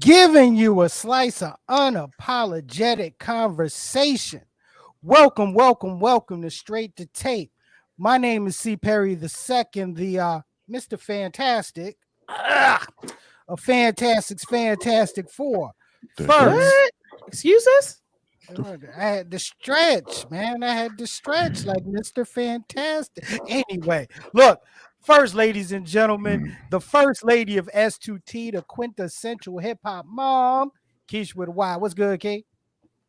giving you a slice of unapologetic conversation. Welcome, welcome, welcome to Straight to Tape. My name is C. Perry II, the Mr. Fantastic, a Fantastic Four. First, What? Excuse us? I had to stretch, man. I had to stretch like Mr. Fantastic. Anyway, look, first, ladies and gentlemen, the first lady of S2T, the quintessential hip hop mom, Keisha with a Y. What's good, Kate?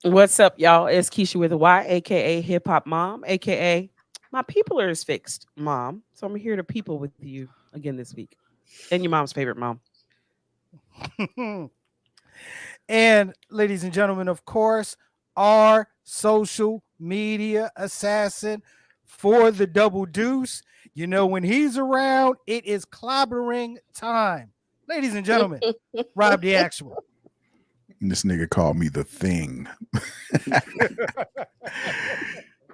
What's up, y'all? It's Keisha with a Y, aka Hip Hop Mom, aka my peopler is fixed, Mom. So I'm here to people with you again this week. And your mom's favorite mom. And, ladies and gentlemen, of course, our social media assassin for the Double Deuce. You know, when he's around, it is clobbering time. Ladies and gentlemen, Rob the Actual. And this nigga called me the thing.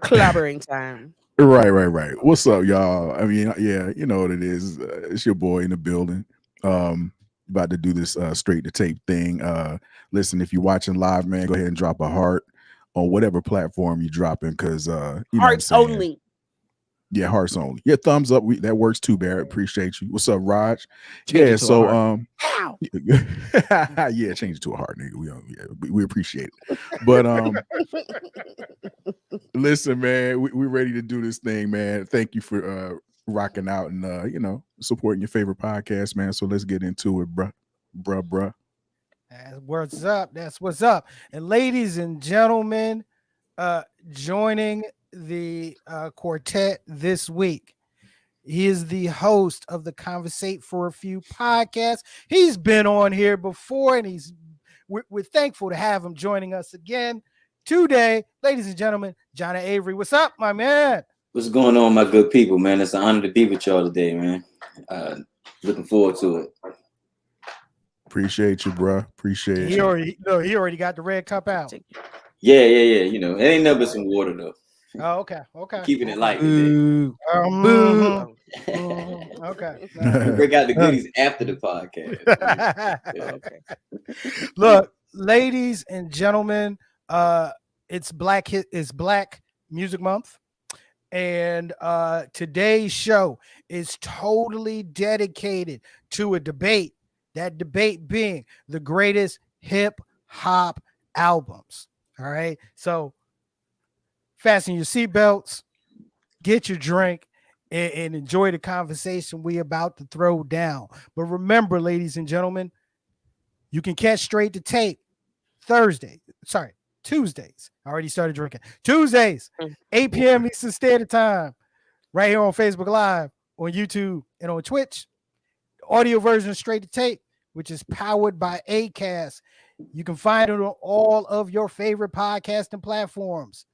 Clobbering time. Right. What's up, y'all? I mean, yeah, you know what it is. It's your boy in the building. About to do this straight to tape thing. Listen, if you're watching live, man, go ahead and drop a heart on whatever platform you're dropping, because hearts only. Yeah, hearts only. Yeah, thumbs up. That works too, Barrett. Appreciate you. What's up, Raj? Yeah, so yeah, change it to a heart, nigga. We appreciate it. But listen, man, we're ready to do this thing, man. Thank you for rocking out and supporting your favorite podcast, man. So let's get into it, bruh. That's what's up. That's what's up. And ladies and gentlemen, joining the quartet this week, he is the host of the Conversate for a Few podcast. He's been on here before, and we're thankful to have him joining us again today. Ladies and gentlemen, Johnny Avery. What's up, my man? What's going on, my good people, man? It's an honor to be with y'all today, man. Looking forward to it. Appreciate you, bro. Appreciate he you. He already got the red cup out. Yeah. You know, it ain't nothing but some water though. Oh, okay. Keeping it light today. Okay. Break out the goodies after the podcast. Okay. Look, ladies and gentlemen, it's Black Music Month. And today's show is totally dedicated to a debate. That debate being the greatest hip hop albums. All right. So fasten your seatbelts, get your drink, and enjoy the conversation we about to throw down. But remember, ladies and gentlemen, you can catch Straight to Tape Tuesdays. I already started drinking. Tuesdays, 8 p.m. Eastern Standard Time, right here on Facebook Live, on YouTube, and on Twitch. The audio version of Straight to Tape, which is powered by Acast. You can find it on all of your favorite podcasting platforms.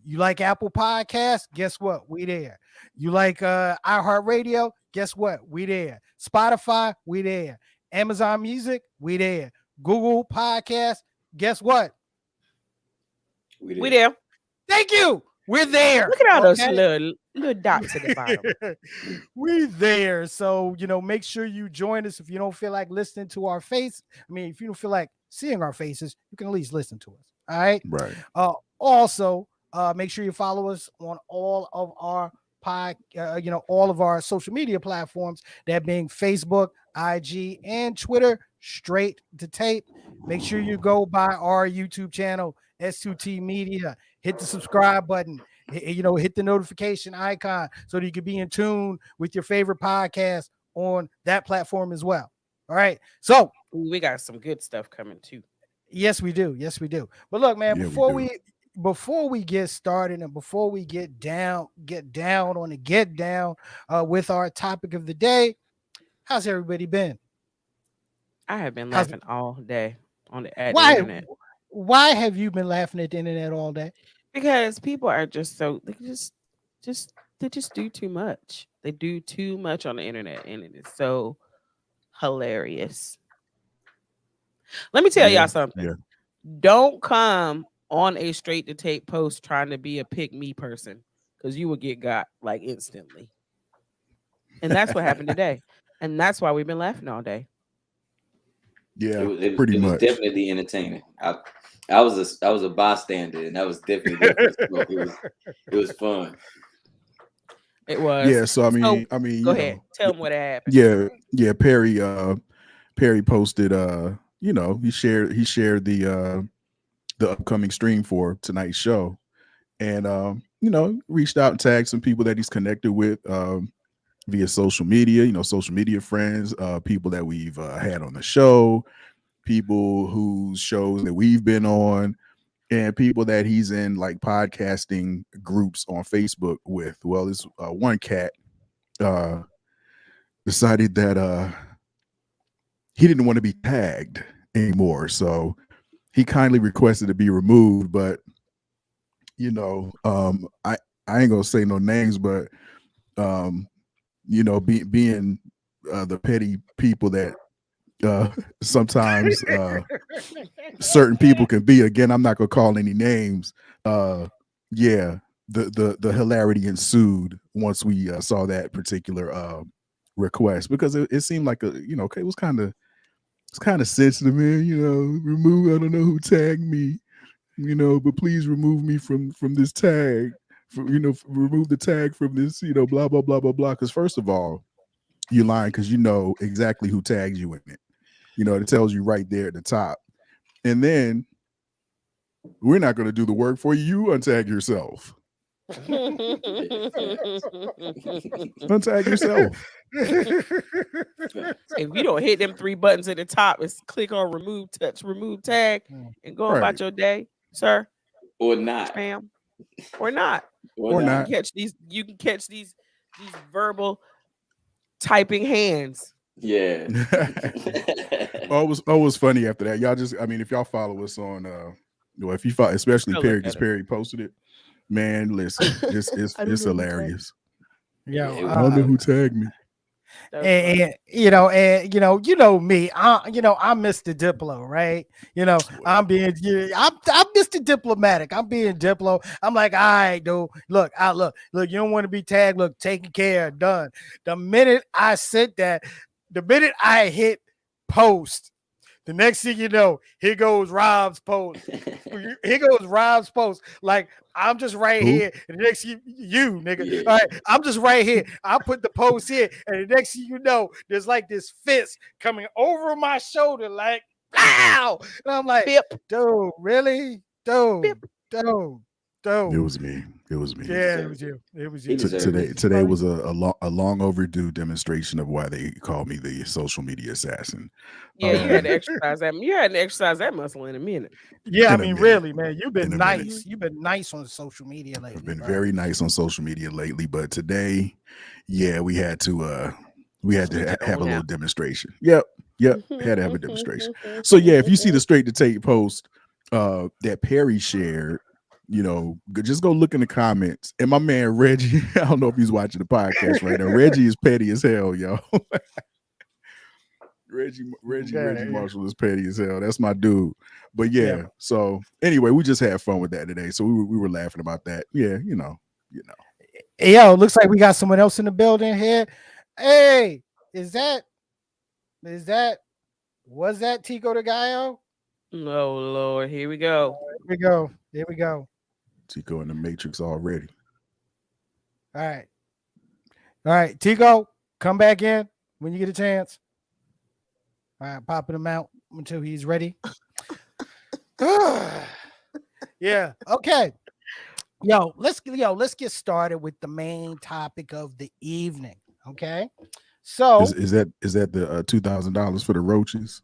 You like Apple Podcasts? Guess what? We there. You like iHeartRadio? Guess what? We there. Spotify? We there. Amazon Music? We there. Google Podcasts? Guess what? We there. Thank you. We're there. Look at all those little dots at the bottom. We're there. So, make sure you join us. If you don't feel like listening to our face, if you don't feel like seeing our faces, you can at least listen to us. All right. Right. Also, make sure you follow us on all of our all of our social media platforms, that being Facebook, IG, and Twitter, Straight to Tape. Make sure you go by our YouTube channel, S2T Media. Hit the subscribe button. Hit the notification icon so that you can be in tune with your favorite podcast on that platform as well. All right. So we got some good stuff coming too. Yes, we do. But look, man, before we get started and before we get down with our topic of the day, how's everybody been? I have been laughing all day on the internet. Why have you been laughing at the internet all day? Because people are just they just do too much. They do too much on the internet, and it is so hilarious. Let me tell y'all something. Yeah. Don't come on a Straight to Tape post trying to be a pick me person, because you will get got like instantly. And that's what happened today. And that's why we've been laughing all day. Yeah, It pretty was much. definitely entertaining. I was a bystander, and that was definitely different. So it was fun. It was. Yeah, so So go you ahead. know, Tell them what happened. yeah, Perry posted he shared the upcoming stream for tonight's show, and reached out and tagged some people that he's connected with via social media, social media friends, people that we've had on the show, people whose shows that we've been on, and people that he's in like podcasting groups on Facebook with. Well, this one cat uh decided that he didn't want to be tagged anymore, so he kindly requested to be removed. But I ain't gonna say no names, but being the petty people that sometimes certain people can be. Again, I'm not gonna call any names. Yeah, the hilarity ensued once we saw that particular request, because it seemed like it was kind of sensitive, man. Remove. I don't know who tagged me, but please remove me from this tag. Remove the tag from this, blah blah blah blah blah. Because first of all, you're lying, because you know exactly who tags you in it. It tells you right there at the top. And then we're not going to do the work for you. You untag yourself. Untag yourself. If you don't hit them 3 buttons at the top, it's click on remove, touch, remove tag, and go about your day, sir. Or not. Ma'am. Or not. Or not. You can catch these verbal typing hands. Yeah. it was funny after that. Y'all just, if y'all follow us on if you follow, especially Perry, because Perry posted it, man, listen, it's hilarious. Yeah, I don't know who tagged me. And me, I'm Mr. Diplo, right? I'm Mr. Diplomatic. I'm being Diplo. I'm like, all right, dude. Look, you don't want to be tagged. Look, taken care of, done. The minute I said that, the minute I hit post, the next thing you know, here goes Rob's post. Here goes Rob's post. Like, I'm just right here. And the next you nigga. Yeah. All right, I'm just right here. I'll put the post here. And the next thing you know, there's like this fist coming over my shoulder, like, ow! And I'm like, dude, really? Dude. It was me. Yeah, it was you. Today was a long overdue demonstration of why they call me the social media assassin. Yeah, you had to exercise that. You had to exercise that muscle in a minute. Yeah, really, man. You've been nice. You've been nice on social media lately. I've been very nice on social media lately, but today, yeah, we had to have a little demonstration. Yep, had to have a demonstration. So yeah, if you see the Straight to Tape post that Perry shared, just go look in the comments. And my man Reggie, I don't know if he's watching the podcast right now. Reggie is petty as hell, yo. Reggie Marshall is petty as hell. That's my dude. But yeah. So anyway, we just had fun with that today. So we were laughing about that. Yeah, Yo, looks like we got someone else in the building here. Hey, was that Tico de Gallo? Oh Lord, here we go. Here we go. Tico in the Matrix already. All right, Tico, come back in when you get a chance. All right, popping him out until he's ready. Yeah. Okay. Let's get started with the main topic of the evening. Okay. So is that the $2,000 for the roaches?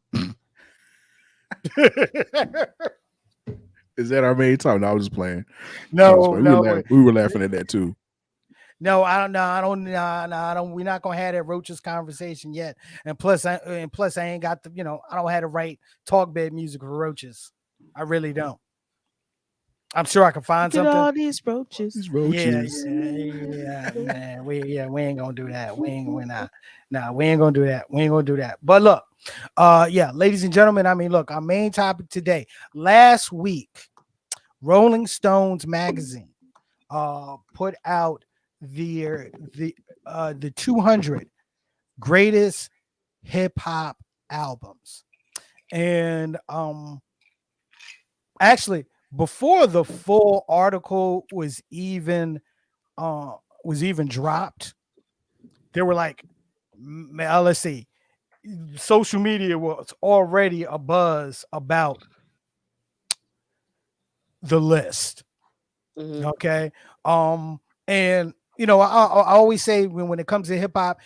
Is that our main topic? No, I was just playing. No, we were laughing at that too. No, I don't. We're not gonna have that roaches conversation yet. And plus, I ain't got the. I don't have the right talk bed music for roaches. I really don't. I'm sure I can find something. All these roaches. Yeah, man. We ain't gonna do that. We ain't gonna do that. We ain't gonna do that. But look, ladies and gentlemen. Look, our main topic today. Last week, Rolling Stones magazine put out the 200 greatest hip hop albums, And actually, before the full article was even dropped, there were like, let's see, social media was already a buzz about the list. Mhm. Okay. And I always say when it comes to hip hop,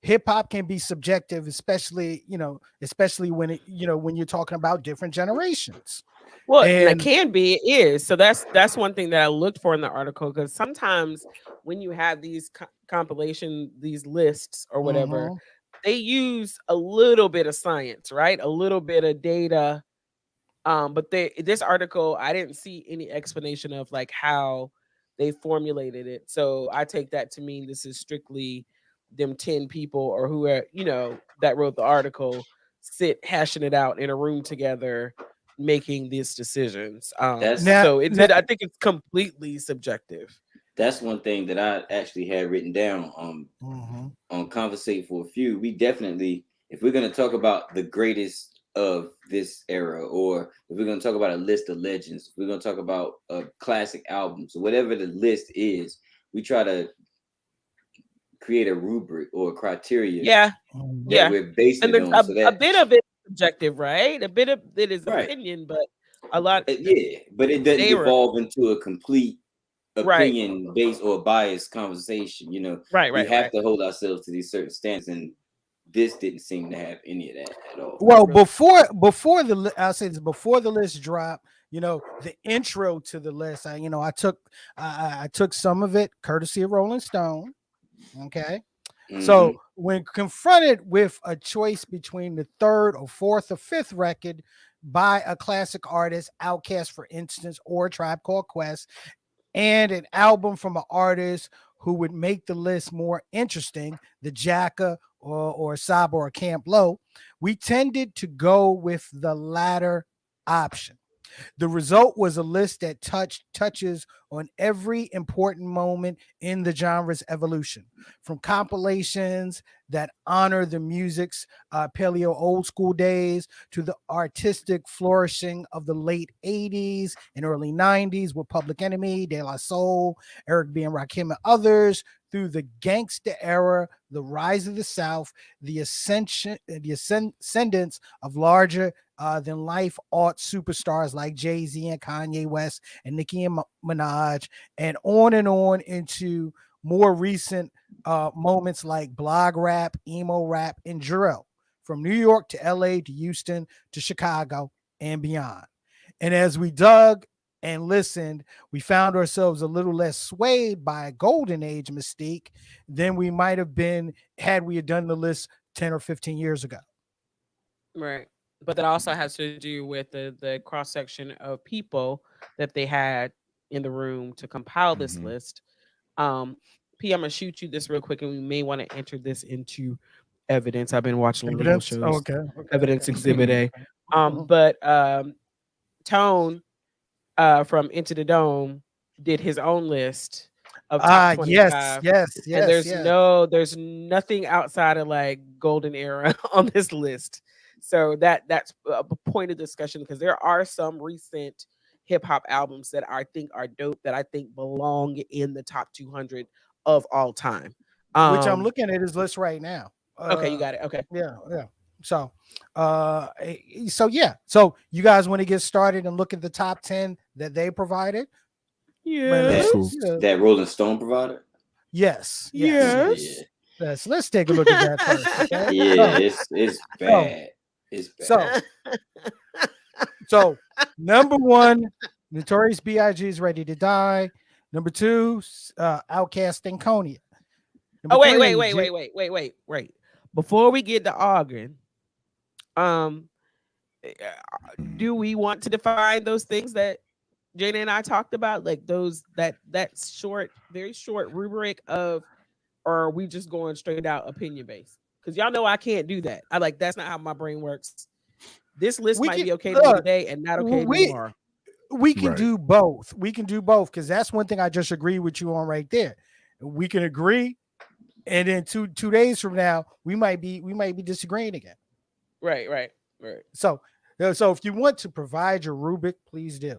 hip hop can be subjective, especially when when you're talking about different generations. Well, and it And can be, it is. So that's one thing that I looked for in the article, because sometimes when you have these compilation, these lists or whatever, mhm. they use a little bit of science, right? A little bit of data. But this article, I didn't see any explanation of like how they formulated it. So I take that to mean this is strictly them 10 people or who are, that wrote the article hashing it out in a room together, making these decisions. That's Now, So now I think it's completely subjective. that's one thing that I actually had written down mhm. on Conversate for a Few. We definitely, if we're going to talk about the greatest of this era, or if we're going to talk about a list of legends, if we're going to talk about classic albums, whatever the list is, we try to create a rubric or a criteria Yeah, Mhm. that yeah. we're basing And it there's on, so a that bit of it subjective, right? A bit of it is right, opinion, but a lot yeah, but it doesn't they were devolve into a complete right, opinion based or biased conversation. right, We right, have right. to hold ourselves to these certain standards, and this didn't seem to have any of that at all. Well, Really. I'll say this, before the list drop, the intro to the list, I took some of it courtesy of Rolling Stone. Okay. So Hmm. when confronted with a choice between the third or fourth or fifth record by a classic artist, Outkast, for instance, or Tribe Called Quest, and an album from an artist who would make the list more interesting, the Jacka or Saba or Camp Low, we tended to go with the latter option. The result was a list that touches on every important moment in the genre's evolution, from compilations that honor the music's paleo old school days to the artistic flourishing of the late 80s and early 90s with Public Enemy, De La Soul, Eric B. and Rakim, and others, through the gangsta era, the rise of the South, the ascendance of larger than life art superstars like Jay-Z and Kanye West and Nicki and Minaj, and on into more recent moments like blog rap, emo rap, and drill, from New York to LA to Houston to Chicago and beyond. And as we dug and listened, we found ourselves a little less swayed by a golden age mystique than we might have been had we had done the list 10 or 15 years ago. Right. But that also has to do with the cross section of people that they had in the room to compile this Mhm. list. P, I'm gonna shoot you this real quick, and we may want to enter this into evidence. I've been watching legal Evidence? Oh, shows, okay. Okay. Evidence Exhibit A. Okay. But Tone from Into the Dome did his own list of top Yes, 25, yes, and yes, yes. there's nothing outside of like golden era on this list. So that's a point of discussion, because there are some recent hip hop albums that I think are dope, that I think belong in the top 200 of all time. Which I'm Um looking at his list right now. okay, you got it. Okay. Yeah, yeah. So, yeah. So you guys want to get started and look at the top 10 that they provided? Man, That's That cool. yeah. that Rolling Stone provided. Yes, yes, Yeah, yes. yeah, Yes. Yes. Let's take a look at that first. Okay. yeah. It's So, bad. It's bad. so, so, number one, Notorious B.I.G. is Ready to Die. Number two, Outcast and Konya. Number Oh, wait, three, wait. Before we get to arguing, um, do we want to define those things that Jada and I talked about, like those that short, very short rubric of, or are we just going straight out opinion based? Because y'all know I can't do that. I like that's not how my brain works. This list we might can be okay to me look. today and not okay to me We tomorrow. we can Right. do both. We can do both, because that's one thing I just agree with you on right there. We can agree, and then two days from now we might be disagreeing again. Right. So So if you want to provide your rubric, please do. I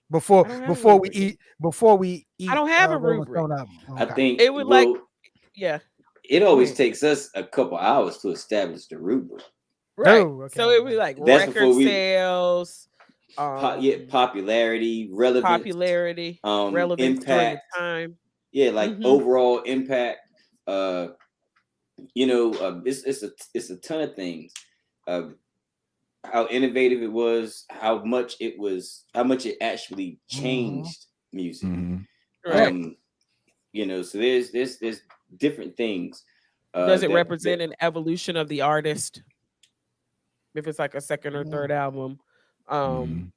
Before don't have a before we rubric. eat before we I eat don't have a Rolling rubric. Stone album. I Okay. think It would like, well, yeah, it go always ahead. takes us a couple hours to establish the rubric. Right. Oh, So okay. it would be like That's record before we sales, popularity, relevance, popularity, relevance during the impact. time. Yeah, like Mm-hmm. overall impact. It's a ton of things. How innovative it was, how much it actually changed music. Mhm. Right. So there's different things. Does it that represent an evolution of the artist? If it's like a second or third album, Mhm.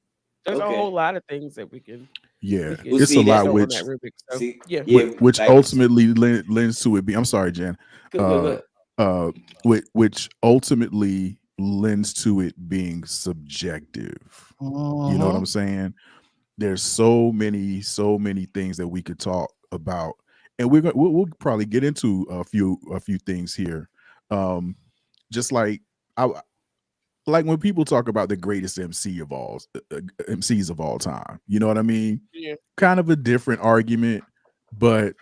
there's a Okay. whole lot of things that we can Yeah, we We'll it's can a see that. lot throw on which that rubric. So See, yeah. yeah, which like ultimately lends to it. I'm sorry, Jen. go. Which ultimately lends to it being subjective. You know what I'm saying? There's so many things that we could talk about, and we'll probably get into a few things here. Just like I like when people talk about the greatest MCs of all time. You know what I mean? Yeah. Kind of a different argument, but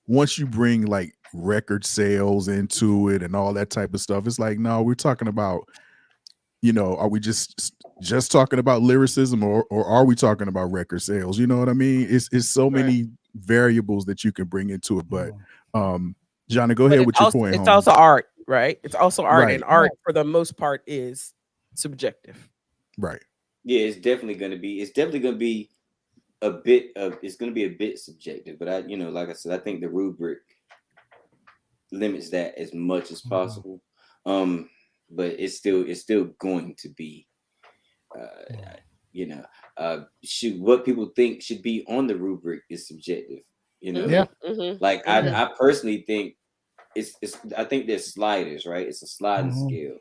once you bring like record sales into it and all that type of stuff, it's like, no, we're talking about, are we just talking about lyricism, or are we talking about record sales? You know what I mean? It's so Right. many variables that you can bring into it. But Johnny, go But ahead with your point, it's homie. also art, right? It's also art, Right. and art for the most part is subjective. Right. Yeah, it's definitely gonna be a bit subjective, but like I said, I think the rubric limits that as much as possible. But it's still going to be what people think should be on the rubric is subjective. Yeah. Like I personally think I think there's sliders, right? It's a sliding scale.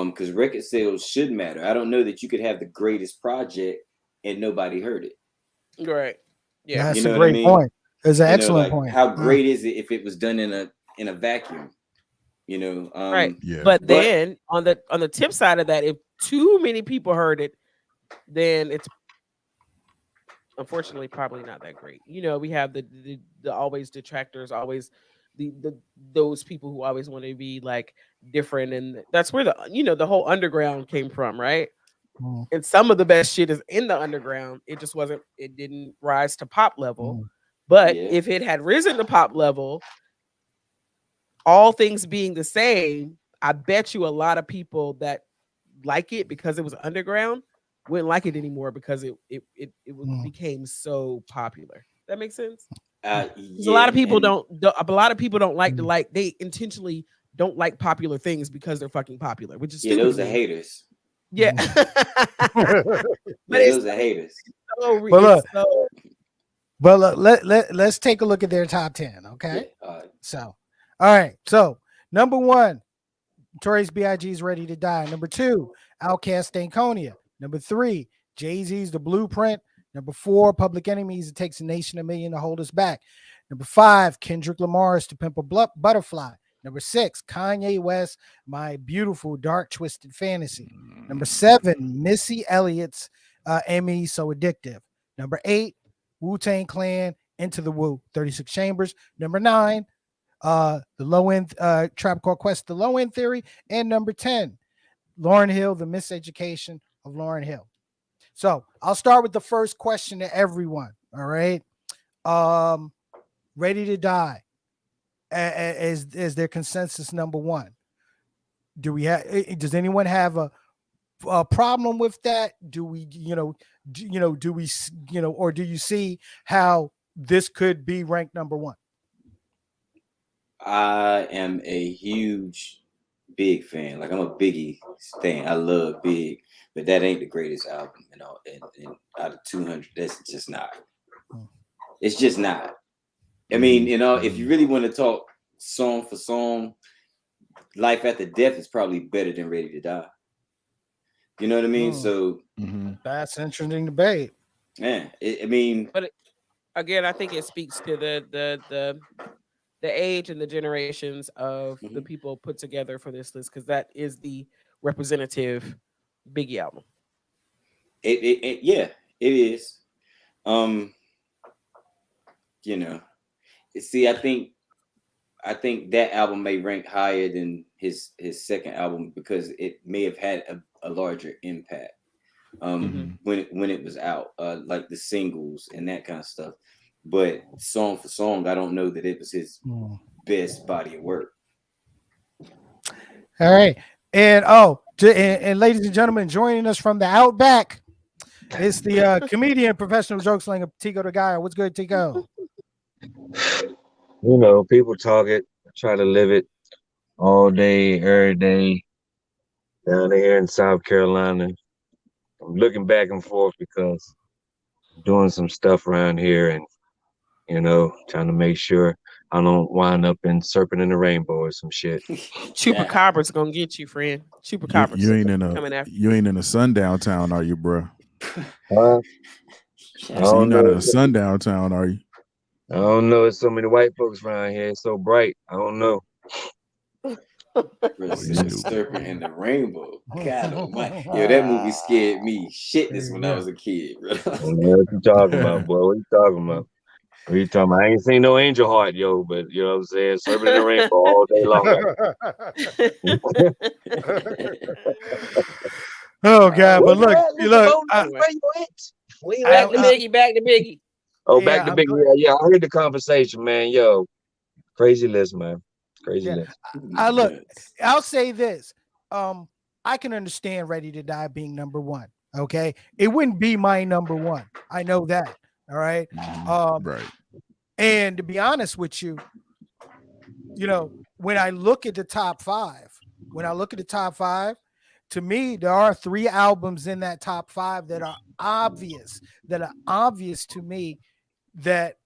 Because record sales should matter. I don't know that you could have the greatest project and nobody heard it. Right. Yeah. That's You a know what I great mean? point. It's an excellent Like point. how great is it if it was done in a vacuum? Right. Yeah. But then on the tip side of that, if too many people heard it, then it's unfortunately probably not that great. We have the always detractors, always the those people who always want to be like different, and that's where the whole underground came from, right? And some of the best shit is in the underground. It just wasn't. It didn't rise to pop level. But if it had risen to pop level, all things being the same, I bet you a lot of people that like it because it was underground wouldn't like it anymore because it became so popular. That makes sense. A lot of people a lot of people don't like they intentionally don't like popular things because they're fucking popular, which is stupid. Those are haters. Yeah. But those are haters. But let's take a look at their top 10, okay? Yeah, all right. So, number 1, Notorious B.I.G.'s Ready to Die. Number 2, Outkast Stankonia. Number 3, Jay-Z's The Blueprint. Number 4, Public Enemy's It Takes a Nation, a Million to Hold Us Back. Number 5, Kendrick Lamar's To Pimp a Butterfly. Number 6, Kanye West, My Beautiful Dark Twisted Fantasy. Number 7, Missy Elliott's Emmy So Addictive. Number 8, Wu-Tang Clan, Into the Woo, 36 Chambers. Number 9, the Low End Tribe Called Quest, The Low End Theory. And number 10, Lauryn Hill, The Miseducation of Lauryn Hill. So I'll start with the first question to everyone. All right. Ready to Die as their consensus number 1. Does anyone have a problem with that? Do we, or do you see how this could be ranked number 1? I am a huge Big fan. Like I'm a Biggie fan. I love Big, but that ain't the greatest album, and out of 200, that's just not. It's just not. I mean, if you really want to talk song for song, Life After Death is probably better than Ready to Die. You know what I mean? So that's interesting debate. Yeah, but again, I think it speaks to the age and the generations of the people put together for this list, because that is representative Biggie album. Yeah, it is. You know, see, I think that album may rank higher than his second album because it may have had a larger impact when it was out, like the singles and that kind of stuff. But song for song, I don't know that it was his best body of work. All right. And and ladies and gentlemen, joining us from the Outback, it's the comedian, professional joke slinger, Tico the Guy. What's good, Tico? You know, people talk it, try to live it all day, every day. Down here in South Carolina, I'm looking back and forth because I'm doing some stuff around here and, you know, trying to make sure I don't wind up in Serpent in the Rainbow or some shit. Chupacabra's gonna get you, friend. Chupacabra's You ain't in coming after a sundown town, are you, bro? Huh? So you're not in a sundown town, are you? I don't know. There's so many white folks around here. It's so bright. I don't know. Serpent in the Rainbow. God almighty. Yo, that movie scared me shitless when I was a kid, bro. What you talking about, boy? What you talking about? What you talking about? I ain't seen no Angel Heart, yo, but you know what I'm saying? Serpent in the Rainbow all day long. Oh God! But look, back to Biggie. Oh, back to Biggie. Yeah, I heard the conversation, man. Yo, crazy list, man. Crazy list. Look, I'll say this. I can understand Ready to Die being number one. Okay. It wouldn't be my number one. I know that. All right. Right. And to be honest with you, you know, when I look at the top five, to me, there are 3 albums in that top 5 that are obvious to me that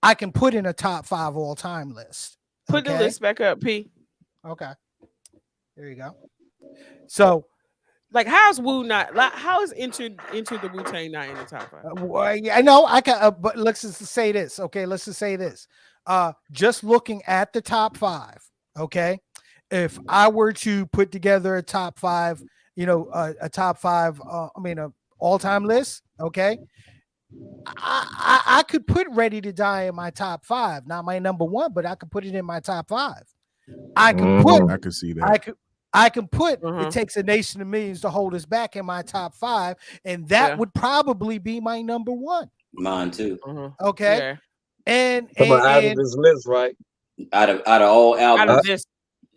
I can put in a top 5 all time list. Put the list back up, P. Okay. There you go. So, like, how's Wu not? Like, how is Into the Wu-Tang not in the top 5? I know I can, but let's just say this. Okay, let's just say this. Just looking at the top 5. Okay, if I were to put together a top 5, you know, a top 5, all-time list. Okay, I could put Ready to Die in my top 5, not my number 1, but I could put it in my top 5. I could see that. I can put It Takes a Nation of Millions to Hold Us Back in my top 5, and that would probably be my number 1. Mine too. Okay. Yeah. And out of this list, right? Out of all albums,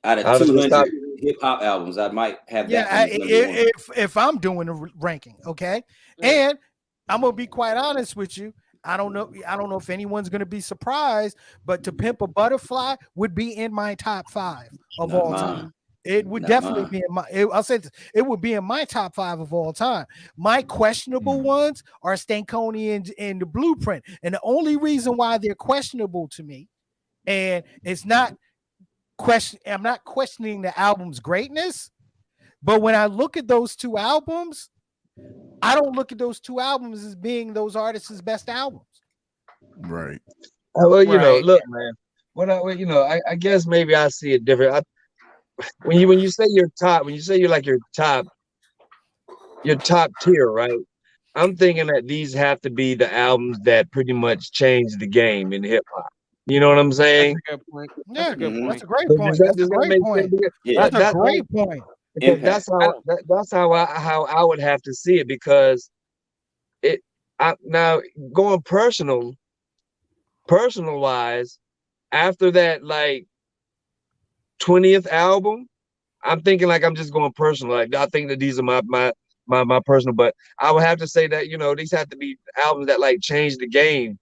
out of 200 hip hop albums, I might have that. If I'm doing a ranking, okay. And I'm gonna be quite honest with you. I don't know if anyone's gonna be surprised, but To Pimp a Butterfly would be in my top 5 of all time. It would definitely be in my. I'll say this, it would be in my top 5 of all time. My questionable ones are Stankonia and The Blueprint, and the only reason why they're questionable to me, and it's not I'm not questioning the album's greatness, but when I look at those 2 albums, I don't look at those 2 albums as being those artists' best albums. Right. Well, you know, look, man. I guess maybe I see it different. When you say you're top, when you say you're like your top tier, right? I'm thinking that these have to be the albums that pretty much changed the game in hip hop. You know what I'm saying? That's a good point. That's a great point. That's a great point. Yeah, that's a great point. That's how I would have to see it, because now going personal wise, after that like 20th album, I'm thinking like I'm just going personal. Like I think that these are my personal, but I would have to say that, you know, these have to be albums that like changed the game.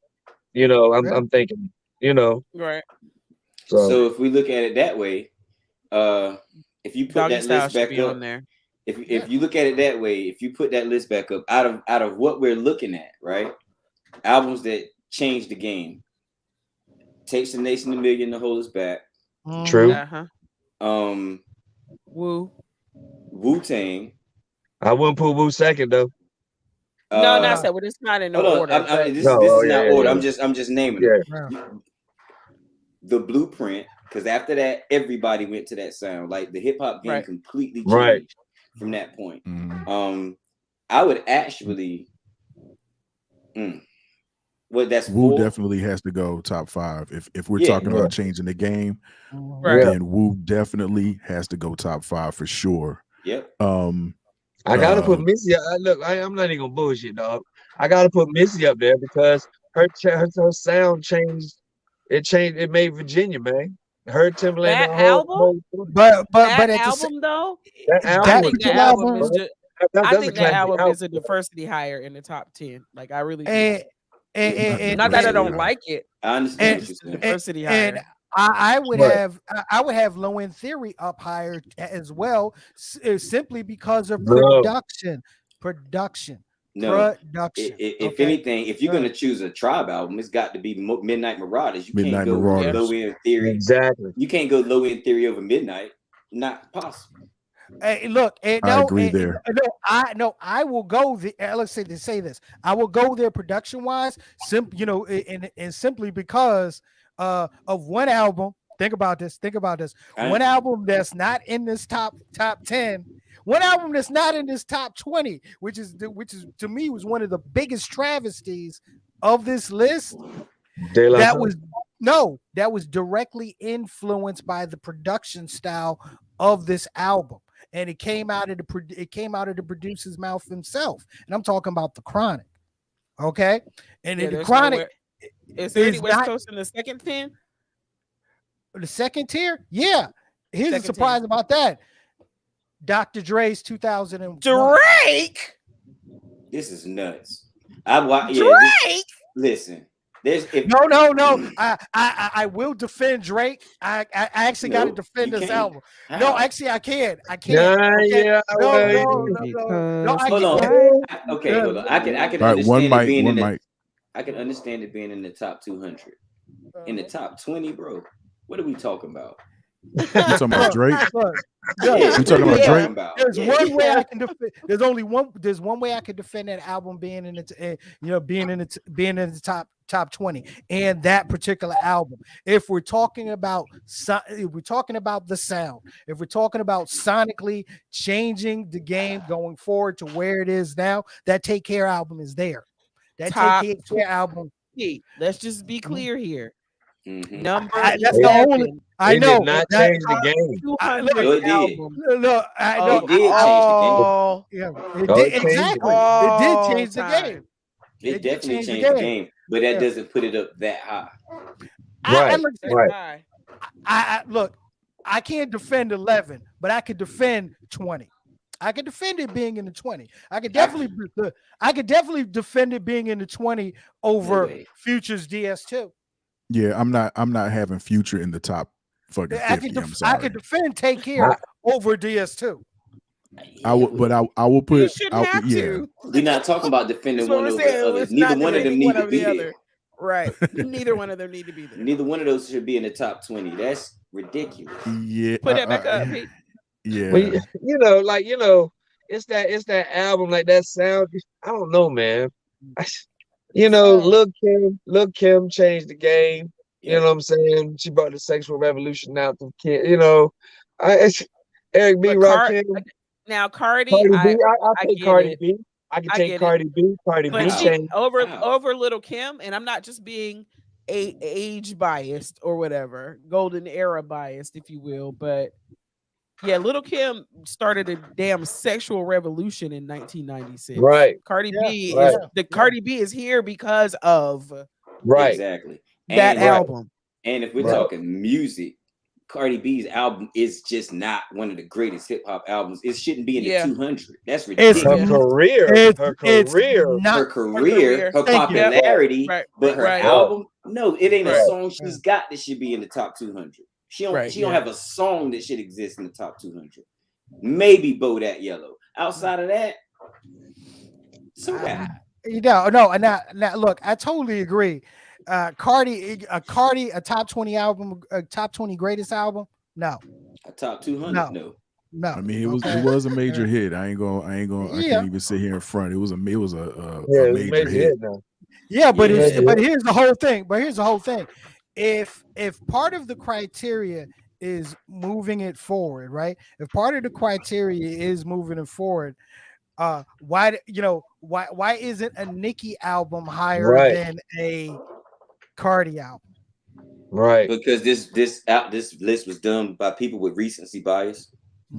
You know, I'm thinking, you know. Right. So if we look at it that way, if you put Doggy that list back up, if you look at it that way, if you put that list back up, out of what we're looking at, right? Albums that changed the game. Takes the Nation a Million to Hold Us Back. True. Wu-Tang. I wouldn't put Wu second though. No, not so. It's not in no order. This is not order. I'm just naming it. The Blueprint, because after that, everybody went to that sound. Like the hip hop game completely changed. from that point. Mm-hmm. I would actually. Well, that's Wu 4. definitely has to go top 5. If we're Yeah. talking about changing the game, Right. then Wu definitely has to go top 5 for sure. Yep. I gotta put Missy. I'm not even gonna bullshit, dog. I gotta put Missy up there because her sound changed. It changed. It made Virginia, man. Her Timberland, That the whole album? But That at album, though, that that I album was think that particular album album, is just. that's I a think that classic album album. is a diversity higher in the top 10. Like I really do. and Not that I and, don't like it. I understand and, what you're saying. Diversity and higher. I would Right. have Low End Theory up higher as well, simply because of No. production. No, Production. if Okay? anything, if you're gonna choose a tribe album, it's got to be Midnight Marauders. You Midnight can't go Marauders. Low End Theory. Exactly. You can't go Low End Theory over Midnight. Not possible. Hey, look, I agree there. I will go the let's say this. I will go there production wise, and simply because of one album. Think about this. One album that's not in this top 10. One album that's not in this top 20, which is to me was one of the biggest travesties of this list. That was directly influenced by the production style of this album, and it came out of the producer's mouth himself. And I'm talking about the Chronic. Okay, and the Chronic is there any West Coast in the second 10? The second tier, yeah. Here's the surprise about that. Dr. Dre's 2001. Drake. This is nuts. Drake. Listen, no. I will defend Drake. I actually got to defend this album. How? No, actually, I can't. Yeah. No. Hold on. Okay, hold on. I can understand I can understand it being in the top 200. In the top 20, bro. What are we talking about? You talking about Drake? You talking about Drake? There's one way I can defend. There's one way I can defend that album being in the top 20, and that particular album. If we're talking about the sound, if we're talking about sonically changing the game going forward to where it is now, that Take Care album is there. That Take Care album. Let's just be clear here. Mm-hmm. Number that's the only. I know. Did not change the game. It did. Look, I know. It did change the game. Yeah, it did exactly. It did change the game. It definitely changed the game, but that doesn't put it up that high. Right. Look, I can't defend 11, but I could defend 20. I could defend it being in the 20. I could definitely defend it being in the 20 over Future's DS2. Yeah, I'm not having Future in the top fucking 50. I could defend Take Care over DS2. I will put. You shouldn't have to. We're not talking about defending one over the other. Neither one of them need to be there. Right. Neither one of them need to be there. Neither one of those should be in the top 20. That's ridiculous. Yeah. Put that back up, Pete. Yeah. Well, it's that album, like that sound. I don't know, man. Lil Kim changed the game. You know what I'm saying? She brought the sexual revolution out to kids. Eric B. Rakim. Now Cardi B. I take Cardi B. I can take Cardi B. Cardi B changed over Little Kim, and I'm not just being age biased or whatever, golden era biased, if you will, but yeah, Little Kim started a damn sexual revolution in 1996. Right. Cardi B is here because of exactly that album. And if we're talking music, Cardi B's album is just not one of the greatest hip hop albums. It shouldn't be in the 200. That's ridiculous. Her career, her popularity, but her album, no, it ain't a song she's got that should be in the top 200. She don't have a song that should exist in the top 200. Maybe Bodak Yellow. Outside of that, now look, I totally agree. Cardi, a top 20 album, a top 20 greatest album? No. A top 200? No. I mean, it was a major hit. I can't even sit here in front. It was a major hit. Yeah, but here's the whole thing. If part of the criteria is moving it forward, right? If part of the criteria is moving it forward, why why isn't a Nicki album higher Right. than a Cardi album? Right. Because this list was done by people with recency bias.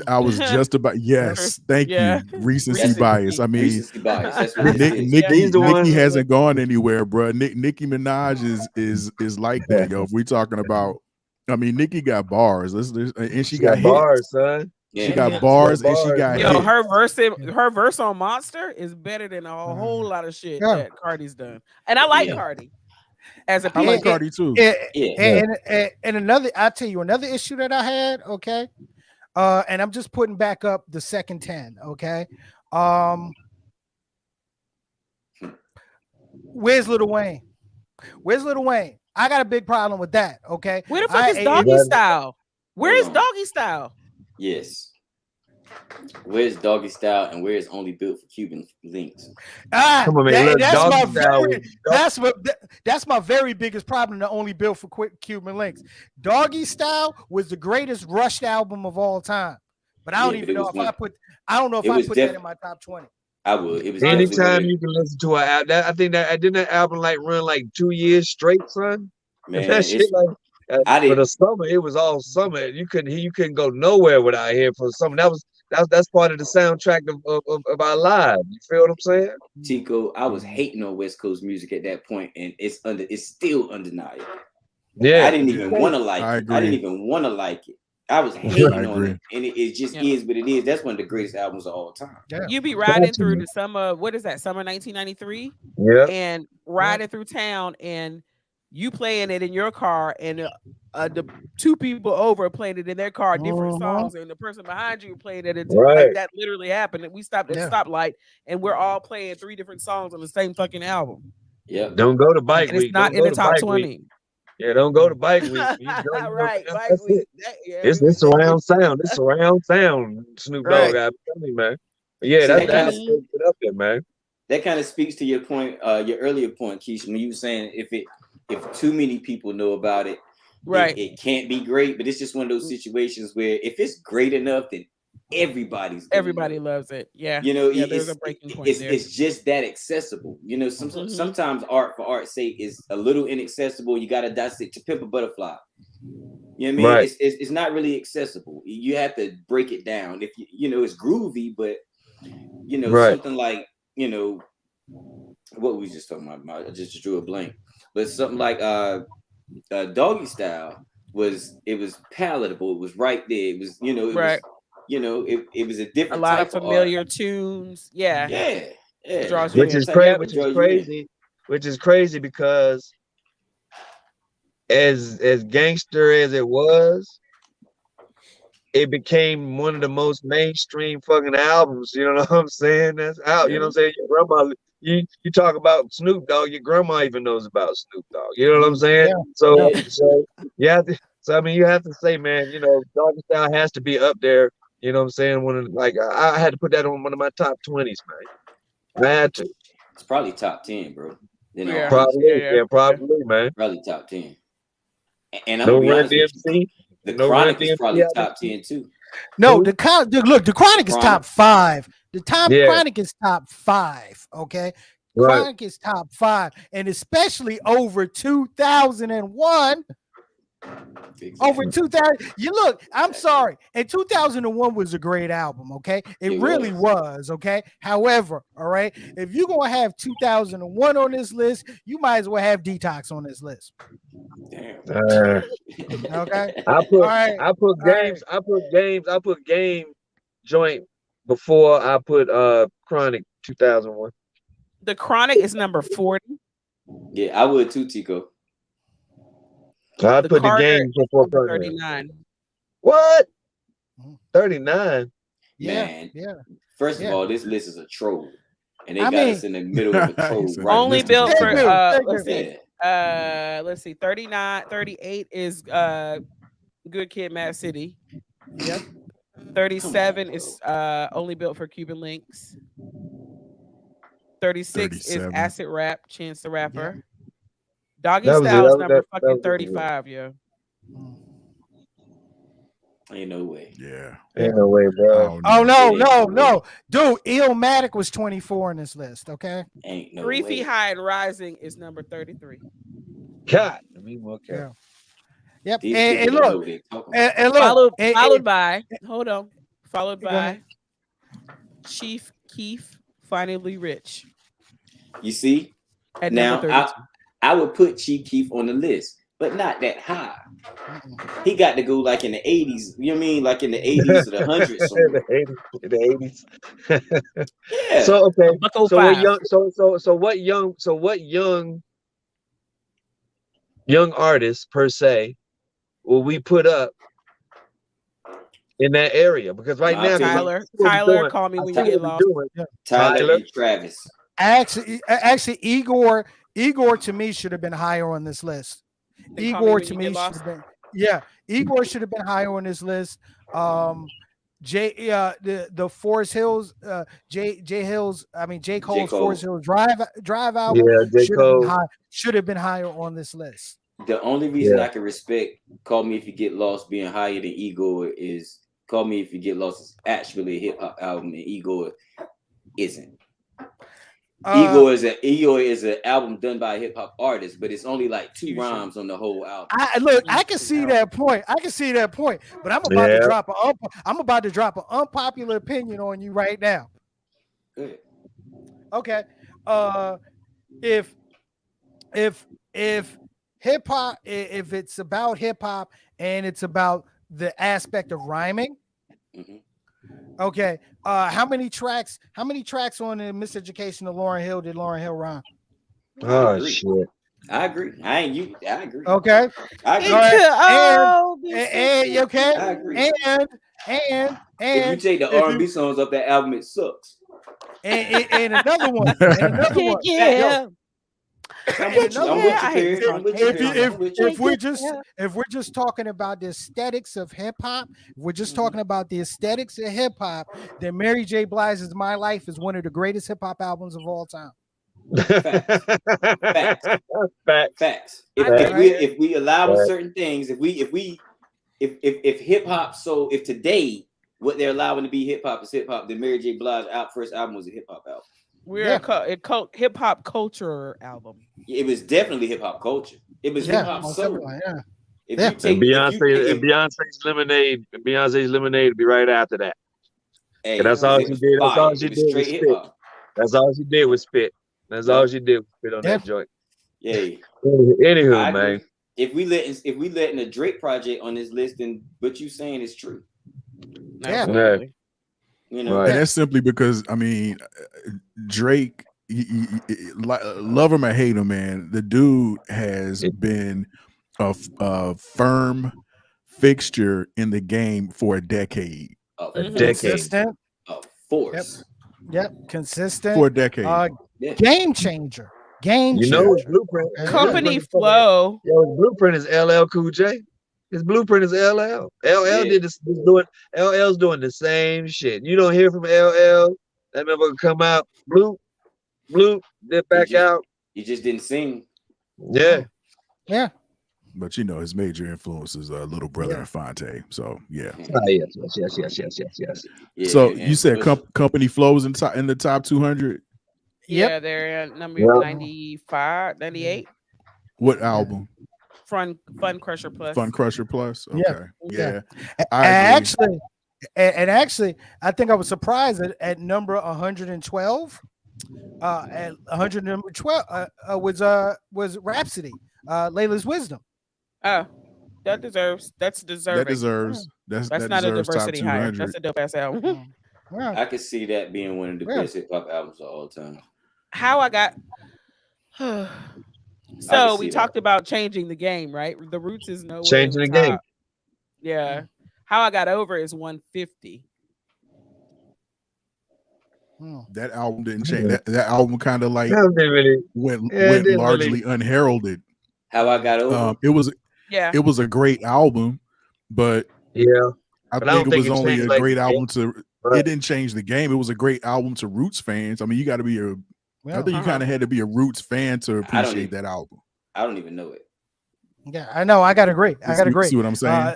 I was just about yes, thank Yeah. you. Recency That's bias. I mean, recency bias. That's what this is. These the Nicki ones- hasn't gone anywhere, bro. Nicki Minaj is like that, yo. If we talking about, I mean, Nicki got bars. And she got hits. bars, son. She Yeah. got bars and she got Yo, hits. her verse on Monster is better than a whole lot of shit Yeah. that Cardi's done. And I like Yeah. Cardi as a I like people. Cardi too. And another, I'll tell you another issue that I had. Okay, and I'm just putting back up the second 10. Okay, where's Lil Wayne? Where's Lil Wayne? I got a big problem with that. Okay, Where the fuck is Doggy Style? Where is Hold on. Doggy Style? Yes. Where's Doggy Style and where's Only Built for Cuban Links? Come on, man. Look, That's my very biggest problem. The Only Built for Cuban Links. Doggy Style was the greatest Rushed album of all time, but I don't even know if I put that in my top 20. I would. It was anytime you can listen to an album. I think that didn't that album like run like 2 years straight, son. Man, that shit like. For the summer, it was all summer. You couldn't go nowhere without hearing for summer. That's part of the soundtrack of our lives. You feel what I'm saying? Tico, I was hating on West Coast music at that point, and it's still undeniable. Yeah, I didn't even want to like it. I didn't even want to like it. I was hating on it, and it just is what it is. That's one of the greatest albums of all time. Yeah. You be riding through the summer. What is that? Summer 1993. Yeah, and riding through town and. You playing it in your car and the two people over playing it in their car, different songs, and the person behind you playing it. Like that literally happened. And we stopped at a stoplight and we're all playing 3 different songs on the same fucking album. Yeah. Don't go to Bike and Week. It's not in the top 20. Yeah, don't go to Bike Week. Right, Bike Week. It's surround sound. It's surround sound. Snoop Dogg, I'm telling you, man. But yeah, that's up there, man. That kind of speaks to your point, your earlier point, Keisha, when you were saying if too many people know about it, right, it can't be great. But it's just one of those situations where if it's great enough, then everybody loves it. Yeah, there's a breaking point. It's just that accessible. Sometimes art for art's sake is a little inaccessible. You got to dissect to Pimp a Butterfly. You know what I mean? Right. It's not really accessible. You have to break it down. If it's groovy, but something like what we just talking about. I just drew a blank. But something like Doggy Style was palatable. It was right there. It was it was a different a lot type of familiar tunes. Yeah. Which is crazy because as gangster as it was, it became one of the most mainstream fucking albums. You know what I'm saying? That's out. You know what I'm saying? Your grandma. You talk about Snoop Dogg, your grandma even knows about Snoop Dogg. You know what I'm saying? Yeah. So I mean, you have to say, man, Doggy Style has to be up there. You know what I'm saying? I had to put that on one of my top 20s, man. I had to. It's probably top 10, bro. Probably, man. Probably top 10. And I'm gonna be honest with you, the Chronic is probably top 10 too. No, the Chronic is top 5. The Chronic is top 5. Okay, Chronic is top 5, and especially over 2001. Exactly. Over 2000, I'm sorry, and 2001 was a great album. Okay, it really was. Okay, however, all right, if you're gonna have 2001 on this list, you might as well have Detox on this list. Damn. Okay. I put Game Joint before I put Chronic 2001. The Chronic is number 40. Yeah, I would too, Tico. I'd put the Game before 39. What? 39? Man. Yeah. First of all, this list is a troll. And they got us in the middle of a troll. Only built for let's see. 38 is Good Kid, Mad City. Yep. 37 is Only Built for Cuban Links. 36 is Acid Rap, Chance the Rapper. Yeah. Doggy Style is number fucking 35, yo. Ain't no way. Yeah. Ain't no way, I bro. don't Oh know. no, dude! Illmatic was 24 on this list. Okay. Ain't no 3 way. Feet High and Rising is number 33. God, I mean, more Yeah. careful. Yep. These And people don't know look, what they talking about. and look, Followed by Go by ahead. Chief Keef, Finally Rich You see, at now number 32. I would put Chief Keef on the list, but not that high. Mm-mm. He got to go like in the 80s. You know what I mean? Like in the 80s or the 100s somewhere. the 80s. Yeah. So okay. A buck oh So what five. young? So what young artists per se will we put up in that area? Because right I'll now, tell you. I see what we're Tyler, doing. Call Me I When see You Get what we're Lost. doing. Tyler Tyler? and Travis. Actually, Igor to me should have been higher on this list. Then Call Me Igor When to You me Get should Lost. have been. Yeah, Igor should have been higher on this list. The Forest Hills, J Hills. I mean J Cole's Cole. Forest Hills Drive album Yeah, J. Cole. should have been higher on this list. The only reason I can respect Call Me If You Get Lost being higher than Igor is Call Me If You Get Lost is actually a hip hop album and Igor isn't. Igor is an album done by a hip hop artist, but it's only like 2 rhymes on the whole album. I can see that point. But I'm about to drop an unpopular opinion on you right now. Good. Okay. If hip hop, if it's about hip hop and it's about the aspect of rhyming, Mhm. okay. How many tracks on the Miseducation of Lauryn Hill did Lauryn Hill rhyme? Oh shit! I agree. I agree. Okay. I agree. And okay. I agree. And If you take the R&B songs off that album, it sucks. and another one. Yeah. I'm with you. If we're just talking about the aesthetics of hip hop, then Mary J. Blige's "My Life" is one of the greatest hip hop albums of all time. Facts. If we allow certain things, if hip hop, so if today what they're allowing to be hip hop is hip hop, then Mary J. Blige's first album was a hip hop album. We're a hip hop culture album. It was definitely hip hop culture. It was hip hop soul. If you take Beyonce's Lemonade would be right after that. Hey, that's all she did. That's all she did was spit. That's all she did was spit. That's all she did was spit on that joint. Yeah. Anywho, man. If we letting the Drake project on this list, then what you saying is true. Yeah. You know, and that's simply because I mean, Drake, love him or hate him, man, the dude has been a firm fixture in the game for a decade. Consistent. A force. Yep. Consistent. For a decade. Game changer. You know his blueprint. Company flow. Yo, his blueprint is LL Cool J. His blueprint is LL. Did this LL's doing the same shit. You don't hear from LL. That motherfucker come out, bloop, dip back out. He just didn't sing. Yeah. Yeah. But you know, his major influence is Little Brother and Fonte. So yeah. Yes. Yeah, so you said Company Flows in the top 200? Yeah, they're at number 95, 98. What album? Fun Crusher Plus. Fun Crusher Plus. Okay. Yeah. Actually, I think I was surprised at number 112. At 112 was Rhapsody, Layla's Wisdom. Oh, that's deserving. That's not a diversity hire. That's a dope ass album. I could see that being one of the best hip hop albums of all time. How I got so we talked about changing the game, right? The Roots is no changing the game. Yeah. How I Got Over is 150. That album didn't change. That album kind of like went largely unheralded. How I Got Over. It was a great album, but I think it was only a great album to. It didn't change the game. It was a great album to Roots fans. I mean, you got to be I think you kind of had to be a Roots fan to appreciate that album. I don't even know it. Yeah, I know. I gotta agree. See what I'm saying?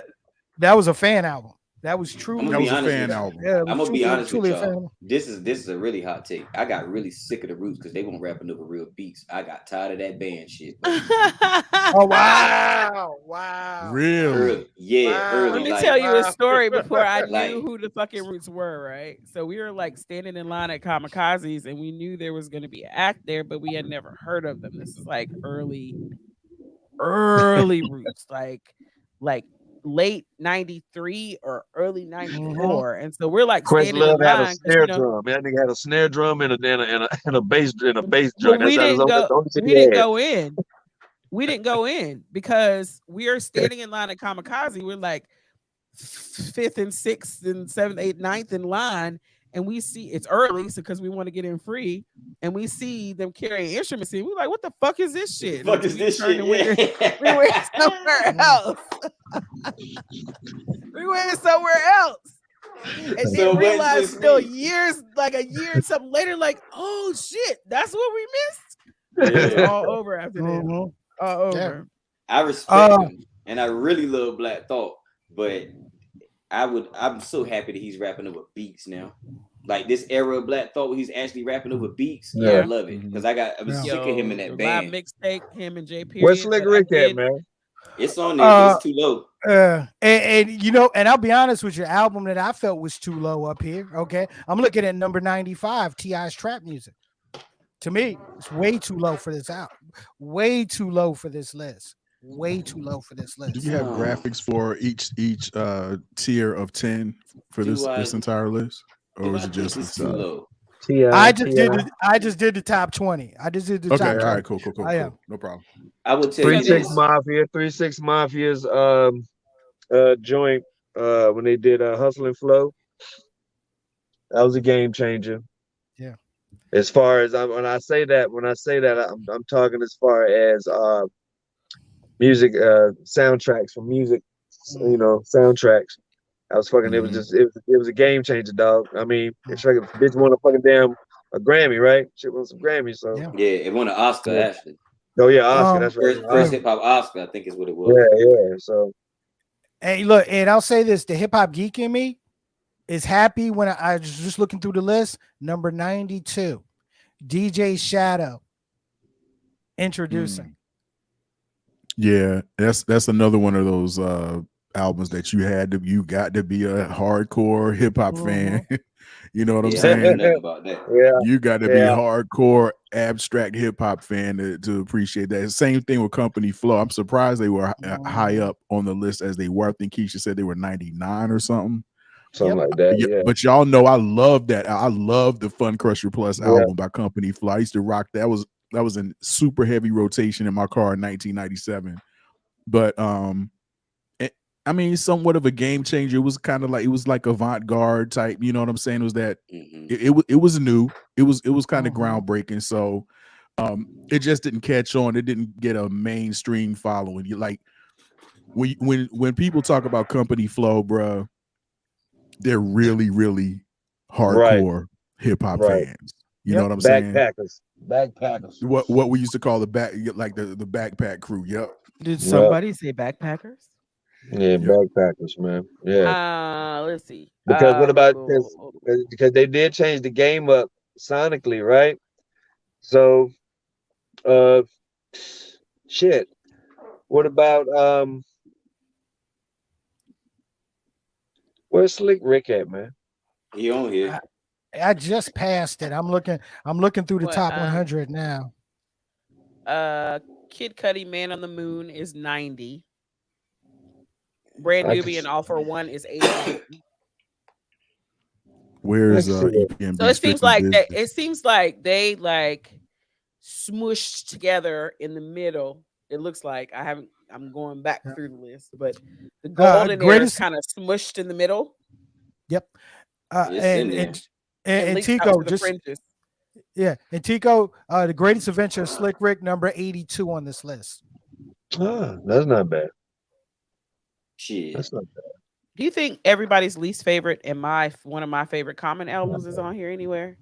That was a fan album. That was I'm truly. gonna That be was a honest fan with you. album. Yeah, it was I'm gonna be honest with truly a fan. y'all. This is a really hot take. I got really sick of the Roots because they won't rapping over real beats. I got tired of that band shit. Bro. Oh wow, wow, Really? Early, Let me wow, tell like, you a wow. story before I knew like, who the fucking Roots were, right? So we were like standing in line at Kamikazes and we knew there was going to be an act there, but we had never heard of them. This is like early Roots, like late 93 or early 94. And so we're like standing in Questlove had a line because snare drum. That nigga had a snare drum and a bass but joint. That's the only thing we he didn't had. go in. We didn't go in because we are standing in line at Kamikaze. We're like 5th and 6th and 7th, 8th, 9th in line, and we see it's early, so because we want to get in free, and we see them carrying instruments, and we're like, "What the fuck is this shit?" fuck And is we this turned shit? and we went somewhere else. We went somewhere else. And So then what's realized this still mean? years, like a year and something later, like, oh shit, that's what we missed. It was Yeah, all over after that. Mhm. All over. I respect him, and I really love Black Thought, but I'm so happy that he's rapping over beats now. Like this era of Black Thought, where he's actually rapping over beats. I Yeah. love it because I was sick of him in The that live band. mixtape, him and J. Period. Where's Slick that I Rick at, did. man? It's on there, but it's too low. And you know, and I'll be honest with you, album that I felt was too low up here. Okay, I'm looking at number 95, T.I.'s Trap Music. To me, it's way too low for this album. Way too low for this list. Way too low for this list. Do you have graphics for each tier of 10 for Do this entire list, or is I it think just it's the too top? low? I just did the top 20. I just did the Okay, top all 20. right, cool. Yeah. No problem. I would tell 3 you 6 this. Mafia, 3 6 Mafia's joint when they did Hustle and Flow. That was a game changer. Yeah. As far as when I say that, I'm talking as far as music soundtracks for music, soundtracks. I was fucking. It was just it was a game changer, dog. I mean, it's like a bitch won a fucking damn a Grammy, right? Shit won some Grammys, so Yeah, it won an Oscar actually. Oh yeah, Oscar. That's right. First hip hop Oscar, I think is what it was. Yeah. So hey, look, and I'll say this: the hip hop geek in me is happy when I was just looking through the list. Number 92, DJ Shadow, Introducing. Yeah, that's another one of those albums that you got to be a hardcore hip hop fan. You know what I'm saying? I know about that. Yeah, you got to be hardcore abstract hip hop fan to appreciate that. Same thing with Company Flow. I'm surprised they were high up on the list as they were. I think Keisha said they were 99 or something. Something like that. Yeah. But y'all know I love that. I love the Fun Crusher Plus album by Company Flow. I used to rock that. That was in super heavy rotation in my car in 1997. But I mean, somewhat of a game changer. It was kind of like, it was like avant-garde type, you know what I'm saying? It was that it was new. It was kind of groundbreaking. So it just didn't catch on. It didn't get a mainstream following. You like when people talk about Company Flow, bruh, they're really, really hardcore hip hop fans. You know what I'm saying? Backpackers. What we used to call the backpack crew. Yep. Did somebody say backpackers? Yeah, backpackers, man. Yeah. Let's see. Because what about because they did change the game up sonically, right? So shit. What about where's Slick Rick at, man? He on here. I just passed it. I'm looking through the top 100 now. Kid Cudi, Man on the Moon is 90. Brand Nubian All for One is 80. Where's EPMD? So it seems like they like smushed together in the middle. It looks like I'm going back through the list, but the golden era is kind of smushed in the middle. Yep. And Tico just fringes. Yeah, and Tico, the greatest adventure of Slick Rick, number 82 on this list. That's not bad. Shit. That's not bad. Do you think everybody's least favorite and one of my favorite Common albums is on here anywhere?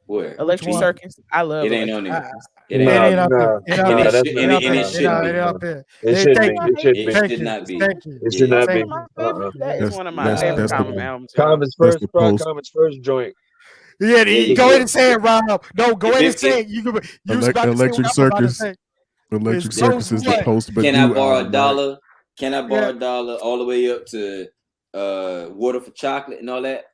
Where? Electric one? Circus. I love It ain't Electric on there. Circus. It It ain't. ain't up there. It And up it there. that's should It and up it, and there. it It shouldn't up, be. it up there. It Hey, shouldn't thank be. you. It shouldn't It be. Thank should you. not be. Thank you. It should Yeah. not That's be. one of my favorite. That is That's one of my that's favorite that's Common the albums, y'all. Common's that's first the post Common's first joint. Yeah, There you go ahead go. and say it, Rob. No, go ahead and If say it. You was about to say what Electric I'm about to Circus. say. Electric It's Circus post is the what? post Can I Badu borrow a album, right? dollar? Can I borrow Yeah. a dollar all the way up to Water for Chocolate and all that?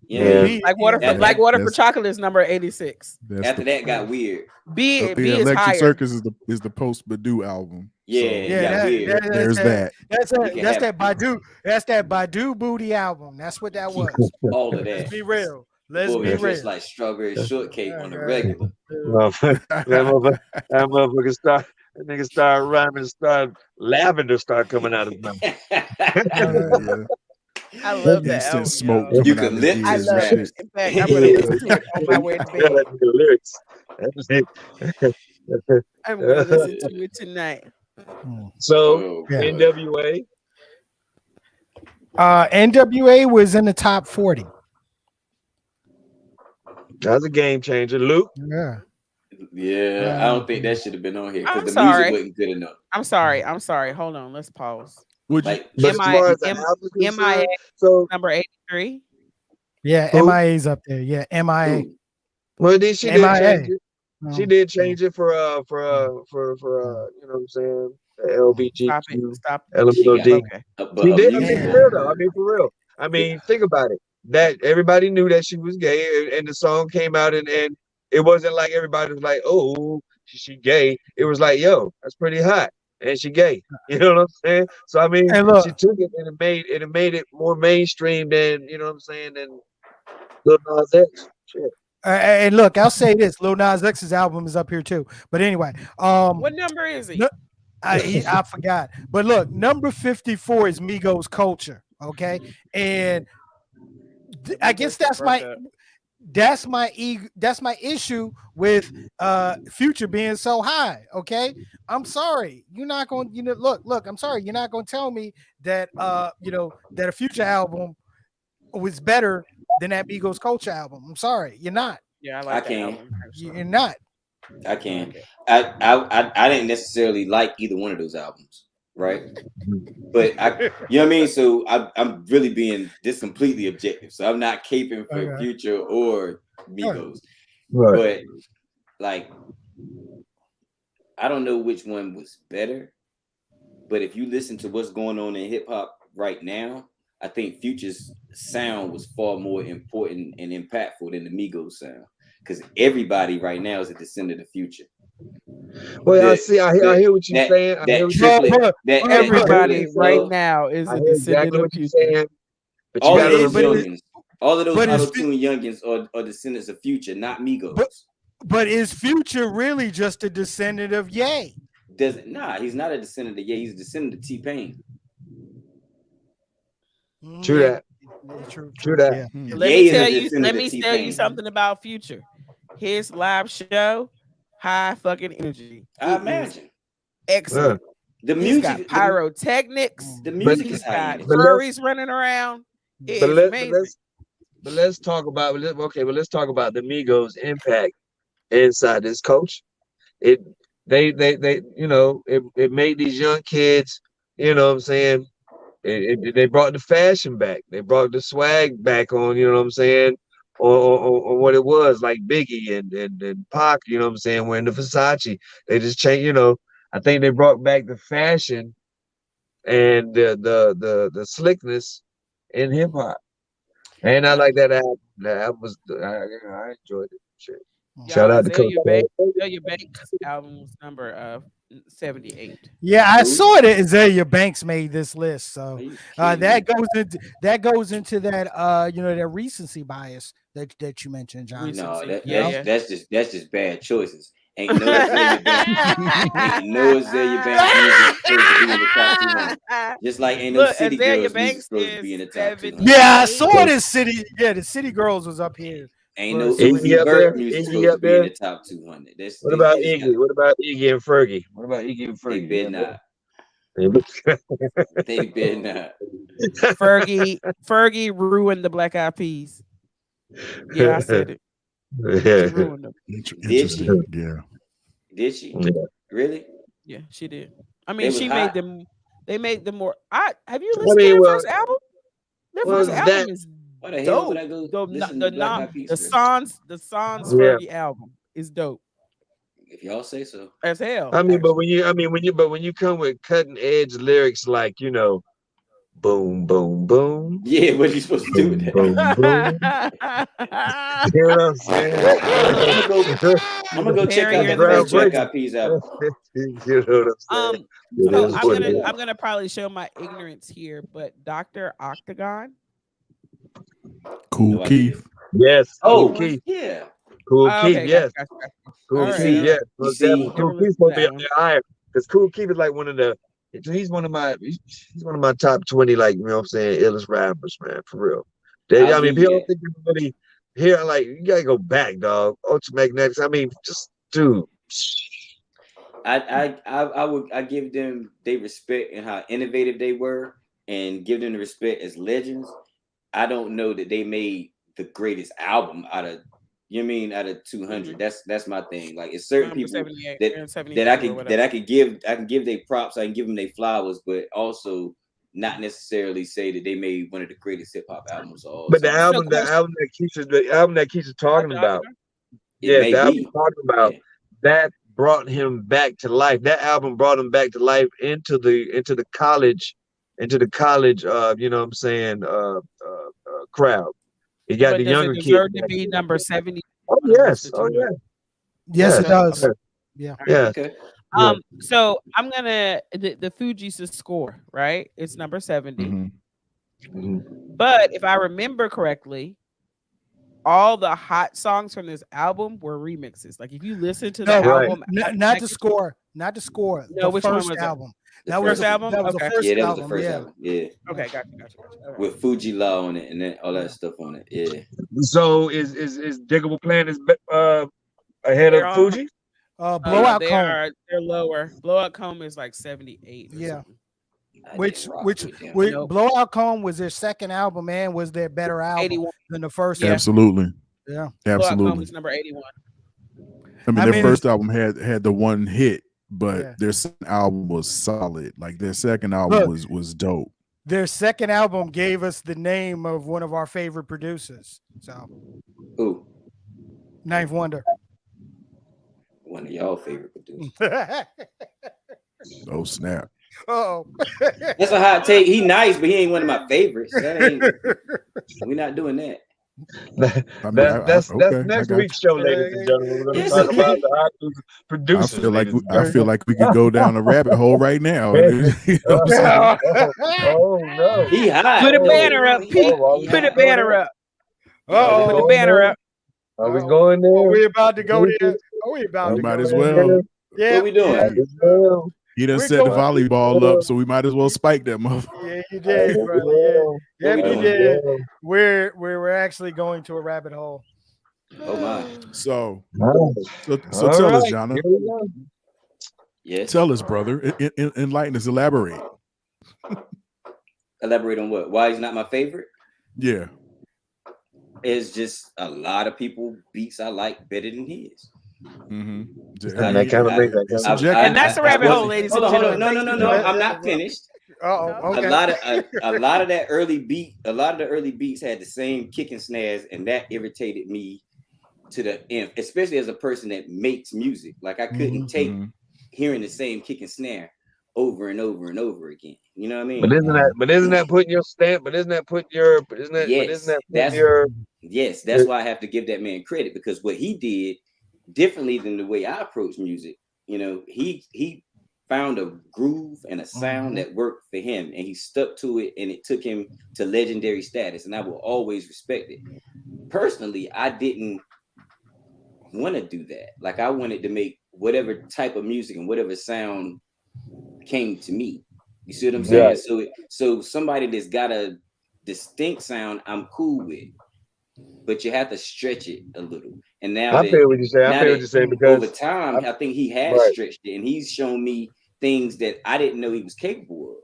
You know what I Yeah. mean? Like Water for That- Like Water for that's- Chocolate is number 86. That's After the that got weird. B yeah, is Electric higher. Circus is the post Badu album. Yeah, So, it Yeah, got weird. there's that. That's You can have that Badu. That's that Badu Booty album. That's what that was. all of Let's that. be real. The Let's boy be was real. just like strawberry shortcake on the Okay. regular. That motherfucker start. That nigga started rhyming. Lavender started coming out of his mouth. Yeah. I love that Instant album. smoke y'all. You coming out could his lip ears I and love shit. it. In fact, I'm gonna listen to it on my way to Yeah, bed. that's the lyrics. That's it. I'm gonna listen to it tonight. So Oh, Yeah. boy. NWA. NWA was in the top 40. That's a game changer. Luke. Yeah. Yeah, I don't think that should have been on here because I'm the sorry. music wasn't good enough. I'm sorry. Hold on. Let's pause. Would you? Like, But as MI far as the M- album is MIA concerned, so number 83. Yeah, Who? MIA's up there. Yeah, MIA. ooh, well, then she did MIA. change it. She Um, did change it for you know what I'm saying, the Stop it. LBGQ Stop. element she of got D. Okay. but She her did. I music mean, for Yeah. real though. I mean, for real. I mean, think about it. That everybody knew that she was gay, and the song came out, and it wasn't like everybody was like, "Oh, she gay." It was like, "Yo, that's pretty hot," and she gay. You know what I'm saying? So I mean, Hey, look. she took it and it made it more mainstream than you know what I'm saying than Lil Nas X. Shit. And look, I'll say this: Lil Nas X's album is up here too. But anyway, What number is he? no- I forgot. But look, number 54 is Migos Culture. Okay, and I guess that's my issue with Future being so high. Okay, I'm sorry, you're not going. Look, I'm sorry, you're not going to tell me that that a Future album was better than that Migos Culture album. I'm sorry, you're not. Yeah, I I like that can. album. You're not. I can. I didn't necessarily like either one of those albums, right? But you know what I mean. So I'm really being this completely objective. So I'm not caping for Okay. Future or Migos, Right. but like I don't know which one was better. But if you listen to what's going on in hip hop right now, I think Future's sound was far more important and impactful than the Migos sound. Because everybody right now is a descendant of Future. Well, I hear what you're saying. I hear what you're saying. Everybody triplet right of now is I a hear descendant exactly of what you're Future. saying. But all you of gotta those remember, youngins, all of those but it's auto-tune youngins are descendants of Future, not Migos. But is Future really just a descendant of Ye? He's not a descendant of he's a descendant of T-Pain. True that. True that. Yeah. Let Ye me is a tell you. descendant Let of me tell you T-Pain. something about Future. His live show, high fucking energy. I It is imagine excellent. the He's got music. pyrotechnics. The music He's is high got energy. furries running around. It is amazing. But let's talk about the Migos' impact inside this culture. It they it made these young kids, you know what I'm saying? They brought the fashion back. They brought the swag back on, you know what I'm saying? On what it was like Biggie and Pac, you know what I'm saying, wearing the Versace. They just changed, I think they brought back the fashion and the slickness in hip hop. And I like that album. That album was I enjoyed it. Shit. Shout out to Coach. Azalea Banks album was number 78. Yeah, I saw that Azalea Banks made this list, so that goes into that that recency bias that you mentioned, John. No, that's just bad choices. Ain't no Azalea Banks. Ain't no Azalea Banks music supposed to be in the top 200. Just like ain't no City Girls music supposed to be in the top 200. Yeah, I saw this city. Yeah, the City Girls was up here. Ain't no Iggy Bird music supposed to be in the top 200. What about Iggy? What about Iggy and Fergie? What about Iggy and Fergie? They better not. They better not. Fergie ruined the Black Eyed Peas. Yeah, I said it. She ruined them. Interesting. Yeah. Did she? Yeah. Really? Yeah, she did. I mean, was she hot. made them. They made them more. Have you I listened mean, to their well, first album? Their well, first that album is Why the hell would dope. I go The listen the to Black non Eyed Peas? the first? Sans yeah. Fergie album is dope If y'all say so. as hell. I mean, but actually. when you come with cutting edge lyrics like boom, boom, boom, Yeah, what are you supposed to do with boom, that? boom, boom. You know what I'm saying? I'm gonna go check Preparing out It's that first Black groundbreaking. Eyed Peas album. You know what I'm saying? It So is I'm what check it it is. out. I'm gonna probably show my ignorance here, but Dr. Octagon. Cool No idea. Keith. Yes, Cool Oh, Keith. yeah. Cool Oh, Keith, okay, yes. gotcha. All Cool right, Keith, all yes. right. You Most see, definitely. Cool Never Keith's listened to supposed to be that up one. there higher. Because Cool Keith is like he's one of my top 20, like, you know what I'm saying, illest rappers, man, for real. I'll I mean, give you people don't that. think you really hear, like, you gotta go back, dog. Ultramagnetics, I mean, just dude. I give them they respect and how innovative they were, and give them the respect as legends. I don't know that they made the greatest album out of out of 200. That's my thing. Like it's certain Number people 78 that and 72 that I or could whatever. I can give their props, I can give them their flowers, but also not necessarily say that they made one of the greatest hip hop albums of all But the time. So album, the question, album that Keisha's talking Dr. about, Octagon? It yeah, may the album be. he's talking about, Yeah. that brought him back to life. That album brought him back to life into the college, you know what I'm saying, crowd. He got But the does it younger kids. deserve to be number 70 Oh on a list yes, of oh 200? yeah, Yes, it yes, does. Yeah. yeah. Okay. Yeah. So I'm gonna the Fugees' score, right? It's number 70. Mhm. Mhm. But if I remember correctly, all the hot songs from this album were remixes. Like if you listen to the No, Right. album, not the score, not the score. No, The which one first was it? album. The That was first album? that was the Okay. first Yeah, that was the album. first Yeah. album. Yeah. Okay, gotcha. All right. With Fuji Law on it and then all that stuff on it. Yeah. So is Diggable Plan ahead They're of on. Fuji? Blowout Cone. They're lower. Blowout Comb is like 78. Or Yeah. something. I Which didn't rock which with them. which Nope. Blowout Cone was their second album and was their better album 81. than the first Yeah. album. Absolutely. Yeah. Blowout Comb Absolutely. is number 81. I mean, I their mean, first album had the one hit, but Yeah. their second album was solid. Like their second album Look. was dope. Their second album gave us the name of one of our favorite producers. So Who? Ninth Wonder. One of y'all favorite producers. Oh snap! Oh. That's a hot take. He nice, but he ain't one of my favorites. That ain't. We're not doing that. I mean, That's okay, next I got week's show, ladies and gentlemen. We're going to It's talk okay. about the hot you. producers. I feel like we could go down a rabbit hole right now. You know what I'm saying? Oh no! He hot. Put a though. banner up, He Pete. hot. He Put a hot. banner up. Uh-oh. Put the banner up. Are we going there? Are we about to go there? Are we about We to might go as there? well. Yeah. What we doing? Yeah, He done We're set the going- volleyball up, so we might as well spike that motherfucker. yeah, you did, brother. Yeah. What Yep, we you doing? did. We're actually going to a rabbit hole. Oh my. So All tell us, right, Jonna. here we go. Yes. Tell us, brother. Enlighten us. Elaborate. Elaborate on what? Why he's not my favorite? Yeah. It's just a lot of people beats I like better than his. Mm-hmm. And that kind of makes that. It's kind of- subjective. And that's a rabbit hole, ladies and Hold on. gentlemen. No. I'm not finished. Uh-oh. Okay. A lot of that early beat, a lot of the early beats had the same kick and snares, and that irritated me to the end, especially as a person that makes music. Like I couldn't take hearing the same kick and snare over and over and over again. You know what I mean? But isn't that putting your stamp? But isn't that putting your? Yes, that's why I have to give that man credit, because what he did differently than the way I approach music. You know, he found a groove and a sound that worked for him, and he stuck to it, and it took him to legendary status, and I will always respect it. Personally, I didn't want to do that. Like I wanted to make whatever type of music and whatever sound came to me. You see what I'm saying? Yeah. So somebody that's got a distinct sound, I'm cool with, but you have to stretch it a little. And now I feel what you're saying. I feel what you're saying, because over time, I think he has stretched it, and he's shown me things that I didn't know he was capable of.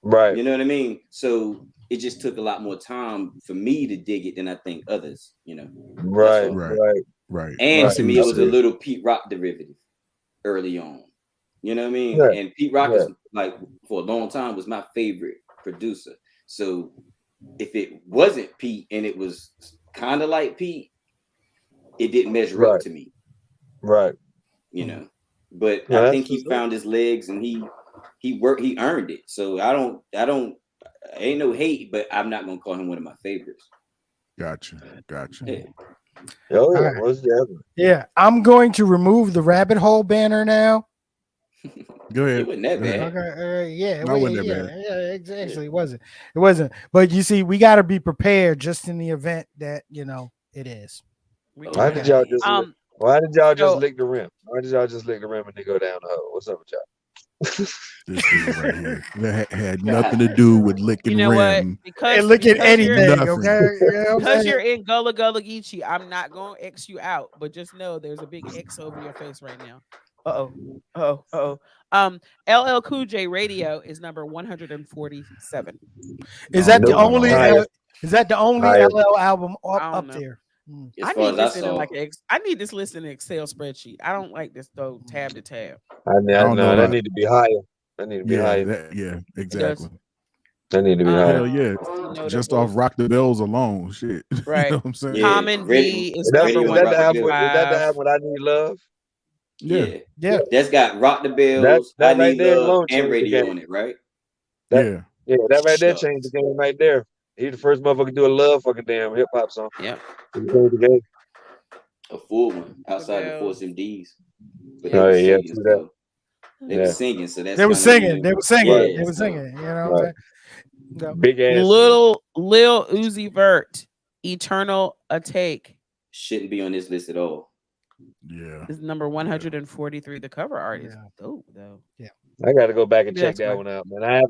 Right. You know what I mean? So it just took a lot more time for me to dig it than I think others. You know. Right. Right. And I see to what me, you're it was a saying. little Pete Rock derivative early on. You know what I mean? Yeah. And Pete Rock Yeah. is like for a long time was my favorite producer. So if it wasn't Pete and it was kind of like Pete, it didn't measure up Right. to me. Right. You know. But No, I that's think he what's up. found his legs and he earned it. So I ain't no hate, but I'm not gonna call him one of my favorites. Gotcha. Yeah. Oh yeah, All right. what's the other? Yeah, I'm going to remove the rabbit hole banner now. Go It ahead. wasn't that Go ahead. bad. Okay, yeah, No, it wasn't that bad. actually, it wasn't. It wasn't. But you see, we got to be prepared just in the event that it is. We Why got did it. y'all just why did y'all just So lick the rim? Why did y'all just lick the rim and then go down the hole? What's up with y'all? This dude right here. That had nothing to do with licking you know what? rim. And look at because you're anything, Nothing. okay? You know what I'm because saying? you're in Gullah Gullah Geechee, I'm not gonna X you out, but just know there's a big X over your face right now. Uh-oh. LL Cool J Radio is number 147. Is that the Nope. only? Higher. Is that the only Higher. LL album I don't up know. there? Mm. As I far need as I this in saw, I need this list in an Excel spreadsheet. I don't like this though, tab to tab. I don't know No, that about need to be higher. That need to be higher. exactly. That need to be higher. Hell yeah. Just off Notables. Rock the Bells alone. Shit. You Right. know what I'm saying? Yeah. Common D is Is that, number is Radio that and the Rock the album? Bells. Is that the 155. album? I Need Love. Yeah. Yeah. That's got Rock the That Bells, I that right Need there Love, alone and changed the Radio game. on it, right? That Yeah. that right there changed Shucks. the game right there. He the first motherfucker to do a love fucking damn hip hop song. Yep. He changed the game. A full one outside the Bells. Force MDs. But Yeah. they Oh were yeah, singing, see that. so they Yeah. were singing, so that's They were kind of singing. They were singing. Right. They were so singing. You know what I'm Right. saying? No. Big ass. Lil Uzi Vert, Eternal Atake shouldn't be on this list at all. Yeah. is number 143. The cover art is Yeah. dope though. I got to go back and Yeah, check that's that right. one out, man. I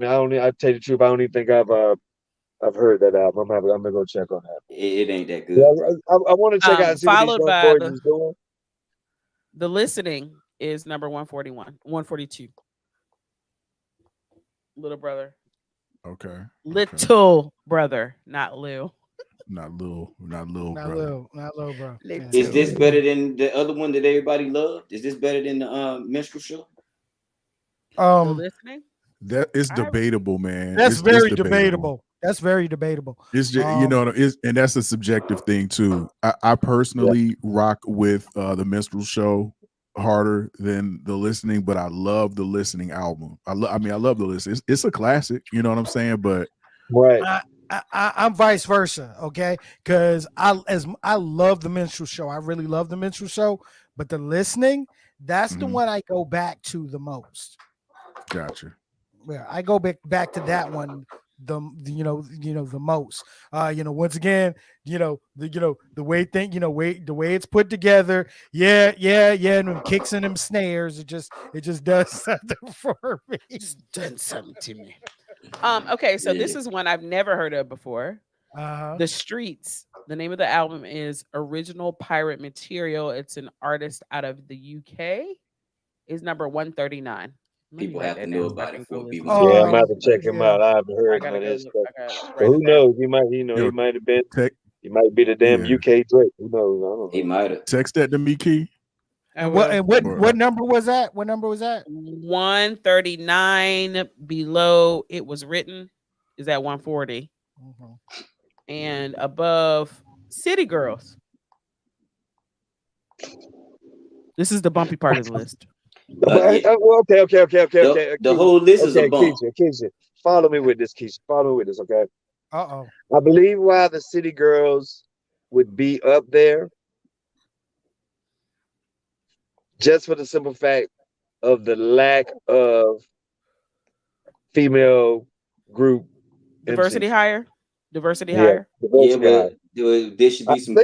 tell you the truth, I don't even think I've heard that album. I'm gonna go check on that. It ain't that good. Yeah, I want to check out and see what these Followed young by boys is doing. The Listening is number 142. Little brother. Okay. Little brother, not Lil. Not little, Not brother. little, bro. Little. Is this better than the other one that everybody loved? Is this better than the minstrel show? The Listening? That is debatable, man. That's It's very debatable. That's very debatable. It's just, and that's a subjective thing too. I personally rock with the minstrel show harder than the listening, but I love the listening album. I love the list. It's a classic, you know what I'm saying? But right. I'm vice versa, okay? Because I love the minstrel show. I really love the minstrel show, but the listening, that's the one I go back to the most. Gotcha. Yeah, I go back to that one the most. Once again, the way the way it's put together. Yeah, and them kicks and them snares, it just does something for me. It's done something to me. Okay, so this is one I've never heard of before. The Streets. The name of the album is Original Pirate Material. It's an artist out of the UK. Is number 139. People have to know about it for it. Yeah, I'm about to check him out. I haven't heard none of this stuff. But who knows? He might have been. He might be the damn UK Drake. Who knows? I don't know. He might have. Text that to me, Key. What number was that? 139 below it was written is at 140. And above City Girls. This is the bumpy part of the list. Okay. The whole list is a bump. Keisha, follow me with this, Keisha. Follow me with this, okay? Uh-oh. I believe why the City Girls would be up there, just for the simple fact of the lack of female group diversity MCs. higher. Diversity higher. But there should be some. I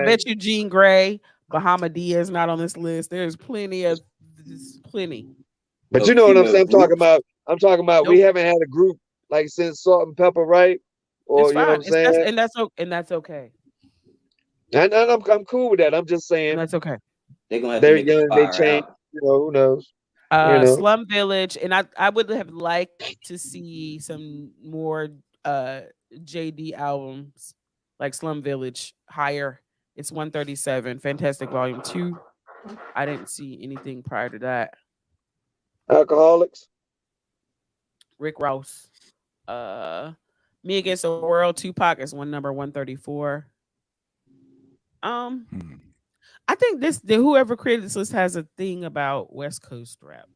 bet you Jean Grey, Bahama Diaz not on this list. There's plenty. But you know what I'm saying? I'm talking about we haven't had a group like since Salt and Pepper, right? Or you know what I'm saying? And that's okay. And I'm cool with that. I'm just saying and that's okay. They're gonna have to make young, they change. Who knows? Slum Village, and I would have liked to see some more JD albums like Slum Village higher It's 137. Fantastic Volume 2. I didn't see anything prior to that. Alcoholics. Rick Ross. Me Against the World, Tupac is number 134. I think whoever created this list has a thing about West Coast rap.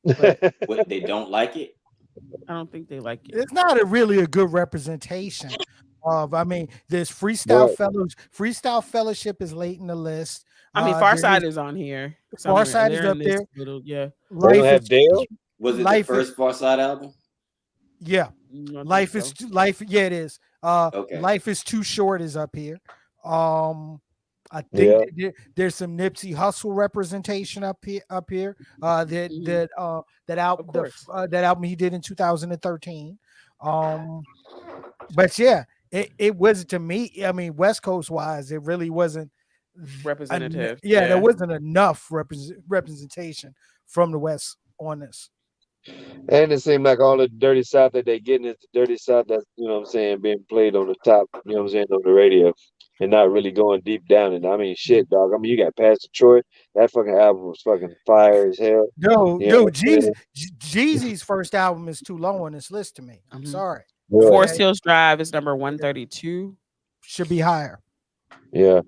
But what, they don't like it? I don't think they like it. It's not really a good representation of. I mean, there's Freestyle Fellows. Freestyle Fellowship is late in the list. I mean, Farside is on here. Farside is up there. Yeah. They don't have Dale. Was it the first Farside album? Yeah. Life is life. Yeah, it is. Okay. Life is Too Short is up here. I think there's some Nipsey Hussle representation up here. That album he did in 2013. But yeah, it was, to me. I mean, West Coast wise, it really wasn't representative. There wasn't enough representation from the West on this. And it seemed like all the dirty South that they getting is the dirty South that's, you know what I'm saying, being played on the top, you know what I'm saying, on the radio, and not really going deep down. And I mean, shit, dog. I mean, you got Past Detroit. That fucking album was fucking fire as hell. Jeezy's first album is too low on this list to me. I'm sorry. Forest Hills Drive is number 132. Should be higher. Yeah.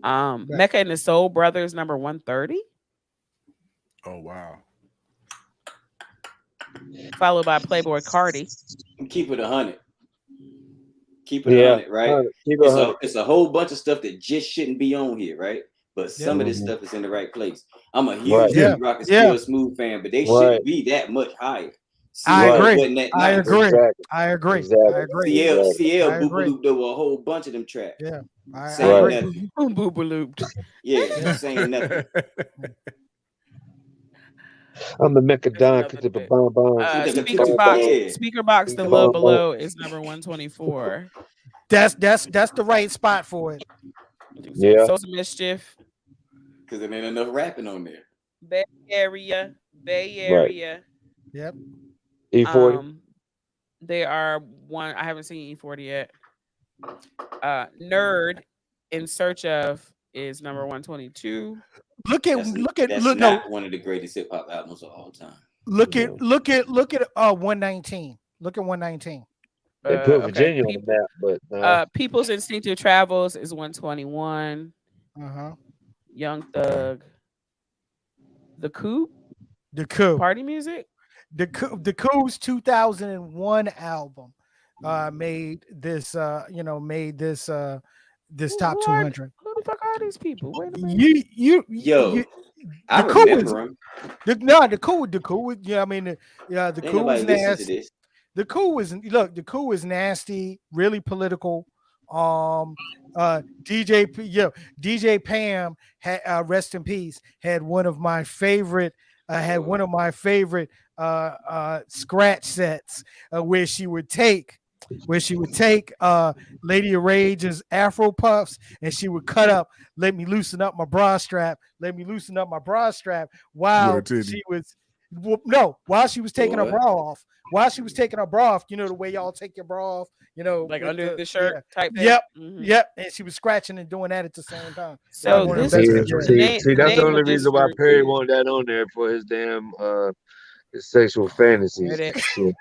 Mecca and the Soul Brothers, number 130. Oh wow. Followed by Playboy Cardi. Keep it 100. Keep it 100, right? It's a whole bunch of stuff that just shouldn't be on here, right? But some of this stuff is in the right place. I'm a huge Rock and Still Smooth fan, but they shouldn't be that much higher. I agree. I agree. CL Boo-Boo-Looped over a whole bunch of them tracks. Yeah. Saying nothing. Boo-Boo-Looped. Yeah, saying nothing. I'm the Mecca-Don. Speaker Box, The Love Below is number 124. That's the right spot for it. Yeah. Soul's Mischief. Because there ain't enough rapping on there. Bay Area. Yep. E40. They are one. I haven't seen E40 yet. Nerd in Search of is number 122. Look not one of the greatest hip hop albums of all time. Look at 119. Look at 119. They put Virginia on the map, but People's Instinctive Travels is 121. Young Thug. The Coup. Party Music. The Coup's 2001 album made this this top 200. Who the fuck are these people? Wait a minute. I remember him. The Coup. Yeah, I mean, the Coup was nasty. The Coup is nasty, really political. DJ Pam had rest in peace. Had one of my favorite. Scratch sets where she would take Lady of Rage's Afro puffs and she would cut up, let me loosen up my bra strap while she was taking her bra off. While she was taking her bra off, you know the way y'all take your bra off, you know, like under the shirt type thing. Yep. And she was scratching and doing that at the same time. So that's the only reason why Perry wanted that on there, for his damn his sexual fantasies.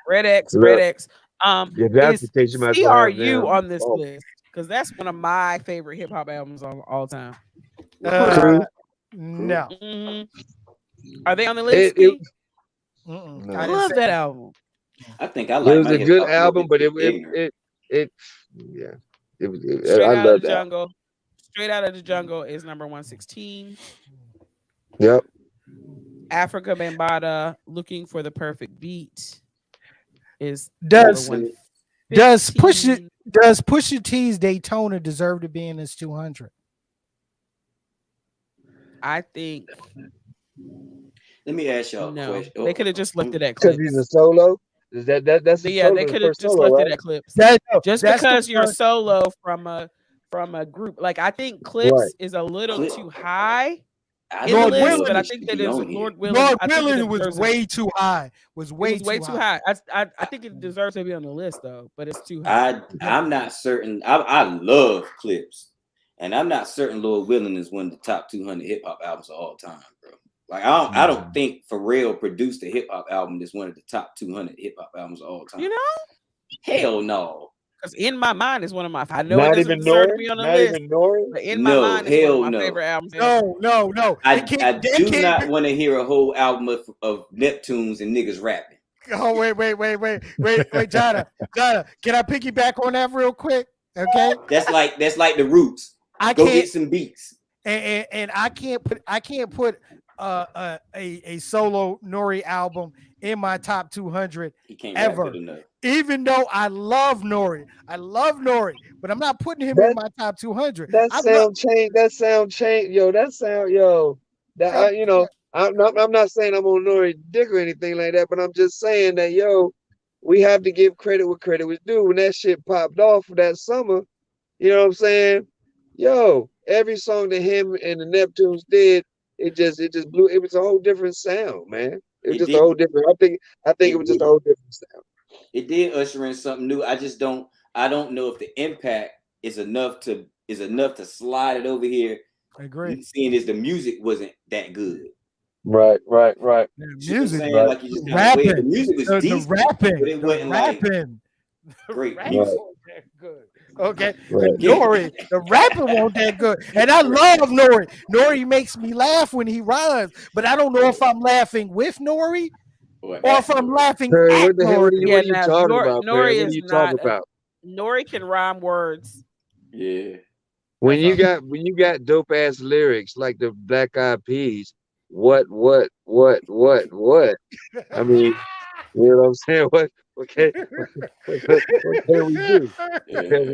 Red X. Is CRU on this list? Because that's one of my favorite hip hop albums of all time. No. Are they on the list? No. I love that album. I think I like it. It was a good album, but it I love that. Straight Out of the Jungle is number 116. Yep. Africa Bambaataa, Looking for the Perfect Beat is does Pusha T's Daytona deserve to be in this 200? I think. Let me ask y'all a question. They could have just looked at that clip. Because he's a solo. That's they could have just looked at that clips. Just because you're solo from a group, like I think Clips is a little too high. Lord Willin, but I think that is Lord Willin. Lord Willin was way too high. Was way too high. I think it deserves to be on the list though, but it's too high. I'm not certain. I love Clips, And I'm not certain Lord Willin is one of the top 200 hip hop albums of all time, bro. Like I don't think Pharrell produced a hip hop album that's one of the top 200 hip hop albums of all time. You know? Hell no. Because In My Mind is one of my. I know Not it doesn't even deserve to Nori. be on the Not list, even Nori. but In My Mind is one of my favorite albums. No. I do not want to hear a whole album of Neptunes and niggas rapping. Oh, wait, Jada. Can I piggyback on that real quick? Okay. That's like the Roots. Go get some beats. And I can't put a solo Nori album in my top 200 He can't ever. rap good enough. Even though I love Nori, but I'm not putting him in my top 200. That sound change. Yo, that sound, yo. That you know, I'm not saying I'm on Nori dick or anything like that, but I'm just saying that, yo, we have to give credit what credit was due. When that shit popped off that summer, you know what I'm saying? Yo, every song that him and the Neptunes did, it just blew. It was a whole different sound, man. It was just a whole different. I think it was just a whole different sound. It did usher in something new. I don't know if the impact is enough to slide it over here. I agree. Seeing as the music wasn't that good. Right. The music, saying, like you just rapping. The music was decent, but it wasn't rapping. Like great music. That good. Okay, Right. Nori, the rapping wasn't that good, and I love Nori. Nori makes me laugh when he rhymes, but I don't know if I'm laughing with Nori or if I'm laughing Hey, at what the hell? What Nori. are you talking about, man? What are you talking about? Nori can rhyme words. Yeah. When you got dope ass lyrics like the Black Eyed Peas, what? I mean, you know what I'm saying? What can we do?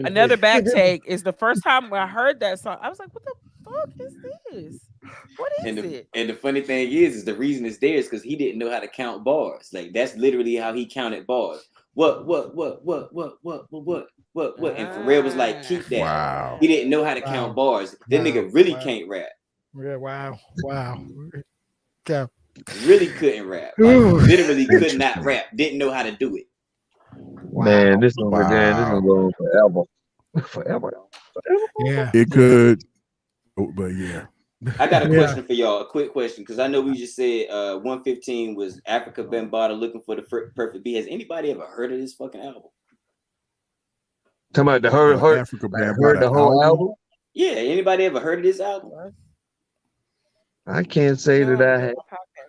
Another back take is the first time when I heard that song, I was like, what the fuck is this? What is it? And the funny thing is the reason it's there is because he didn't know how to count bars. Like that's literally how he counted bars. What? And Pharrell was like, keep that. Wow. He didn't know how to count bars. That nigga really can't rap. Yeah, wow. Yeah. Really couldn't rap. Like, literally could not rap. Didn't know how to do it. Man, this is gonna go on forever. Yeah. It could, but yeah. I got a question for y'all. A quick question, because I know we just said 115 was Africa Bambaataa looking for the perfect beat. Has anybody ever heard of this fucking album? Talking about the heard Africa Bambaataa heard the whole album? Yeah, anybody ever heard of this album? I can't say that I have.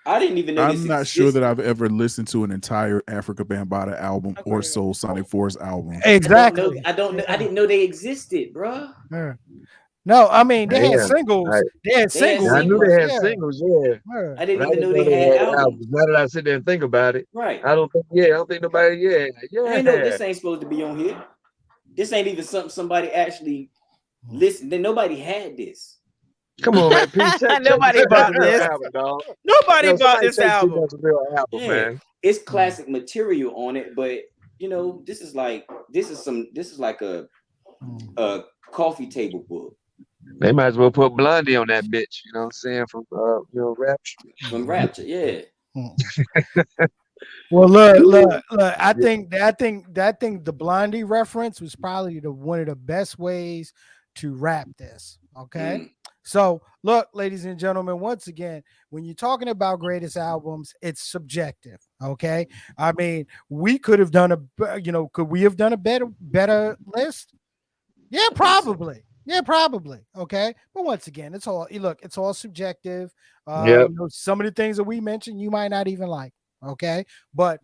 I didn't even know I'm not sure that I've ever listened to an entire Africa Bambaataa album or Soul Sonic Force album. Exactly. I didn't know they existed, bro. Yeah. No, I mean they had singles. They had singles. I knew they had singles. Yeah. I didn't even know they had albums. Now that I sit there and think about it, right? I don't think nobody. Yeah. I know this ain't supposed to be on here. This ain't even something somebody actually listened. Then nobody had this. Come on, man. Nobody bought this. Nobody bought this album. Man. It's classic material on it, but this is like a coffee table book. They might as well put Blondie on that bitch. You know what I'm saying? From Rapture. From Rapture, yeah. Well, look. I think the Blondie reference was probably one of the best ways to wrap this. Okay. So, look, ladies and gentlemen, once again, when you're talking about greatest albums, it's subjective. Okay. I mean, we could have done could we have done a better list? Yeah, probably. Okay. But once again, it's all subjective. Some of the things that we mentioned, you might not even like. Okay. But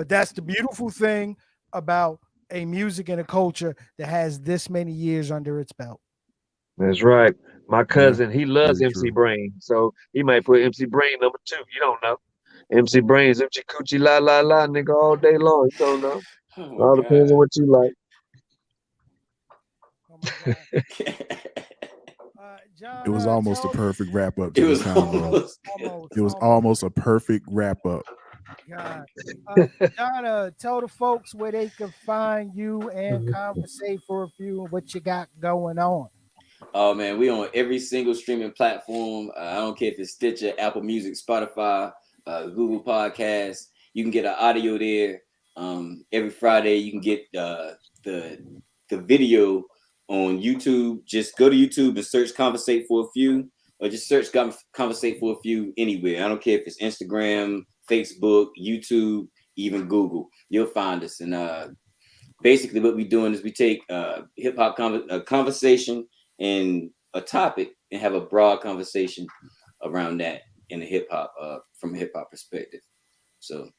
that's the beautiful thing about a music and a culture that has this many years under its belt. That's right. My cousin, he loves MC Brain, so he might put MC Brain number 2. You don't know. MC Brain's MC Coochie la la la nigga all day long. You don't know. All depends on what you like. John, it was almost a perfect wrap up. It was almost a perfect wrap up. God. John, tell the folks where they can find you and conversate for a few of what you got going on. Oh man, we on every single streaming platform. I don't care if it's Stitcher, Apple Music, Spotify, Google Podcasts. You can get an audio there. Every Friday, you can get the video on YouTube. Just go to YouTube and search Conversate for a Few, or just search Conversate for a Few anywhere. I don't care if it's Instagram, Facebook, YouTube, even Google. You'll find us. And basically what we're doing is we take hip hop conversation and a topic and have a broad conversation around that in the hip hop from a hip hop perspective. So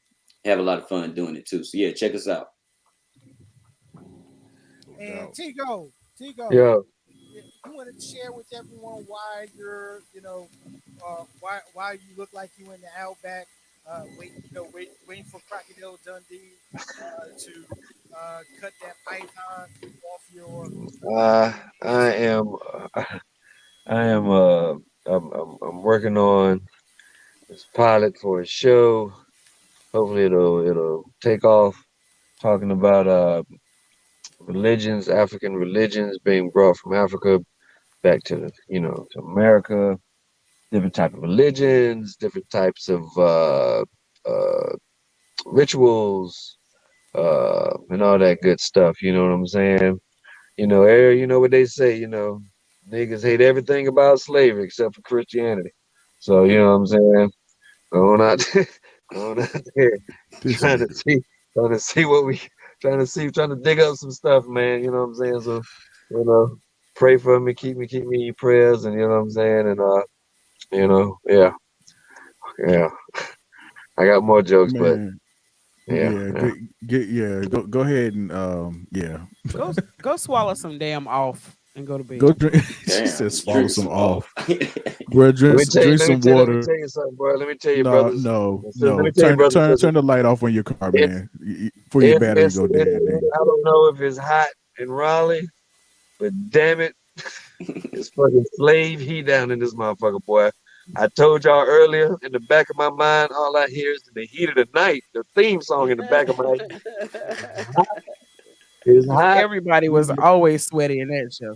have a lot of fun doing it too. So yeah, check us out. And Tigo, Yeah. you want to share with everyone why you're, why you look like you in the outback, waiting for Crocodile Dundee to cut that python off your. I'm working on this pilot for a show. Hopefully it'll take off. Talking about religions, African religions being brought from Africa back to to America. Different type of religions, different types of rituals, and all that good stuff. You know what I'm saying? You know what they say. Niggas hate everything about slavery except for Christianity. So you know what I'm saying? Going out, going out there, trying to see, trying to dig up some stuff, man. You know what I'm saying? So, pray for me, keep me in your prayers, and you know what I'm saying? And yeah. I got more jokes, but Man, yeah. Go ahead and Go swallow some damn off and go to bed. Go drink. She Damn, said swallow some off. off. Bro, Let me drink some water. Let me tell you something, bro. Let me tell you, No, brothers. no, Let no. me tell you, brothers. Turn the light off on your car, It- man. For your battery go dead. I don't know if it's hot in Raleigh, but damn it, it's fucking slave heat down in this motherfucker, boy. I told y'all earlier, in the back of my mind, all I hear is the heat of the night, the theme song in the back of my head. It's hot. Everybody was always sweaty in that show.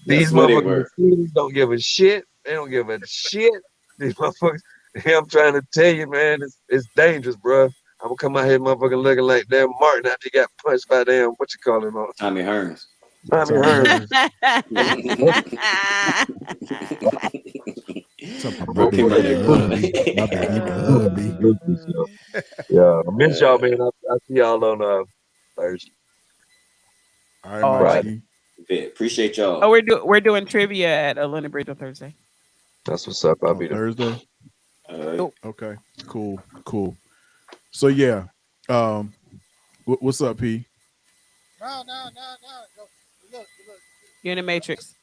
These That's what they motherfuckers were. in the cities don't give a shit. They don't give a shit. These motherfuckers. I'm trying to tell you, man, it's dangerous, bro. I'm gonna come out here, motherfucking looking like damn Martin after he got punched by damn what you call him on Tommy Hearns. Tommy Hearns. My baby love me. My baby love me. Yeah, I miss y'all, man. I see y'all on Thursday. All right, All Mike. right. Appreciate y'all. Oh, we're doing trivia at London Bridge on Thursday. That's what's up. I'll On be there. Thursday. All right. Okay. Cool. So yeah. What's up, P? No. Look. You're in the Matrix.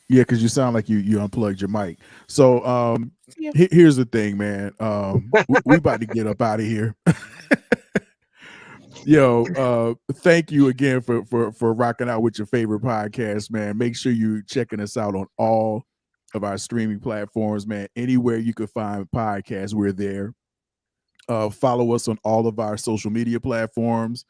Yeah, because you sound like you unplugged your mic. So Yeah. here's the thing, man. We about to get up out of here. Yo, thank you again for rocking out with your favorite podcast, man. Make sure you checking us out on all of our streaming platforms, man. Anywhere you could find podcasts, we're there. Follow us on all of our social media platforms.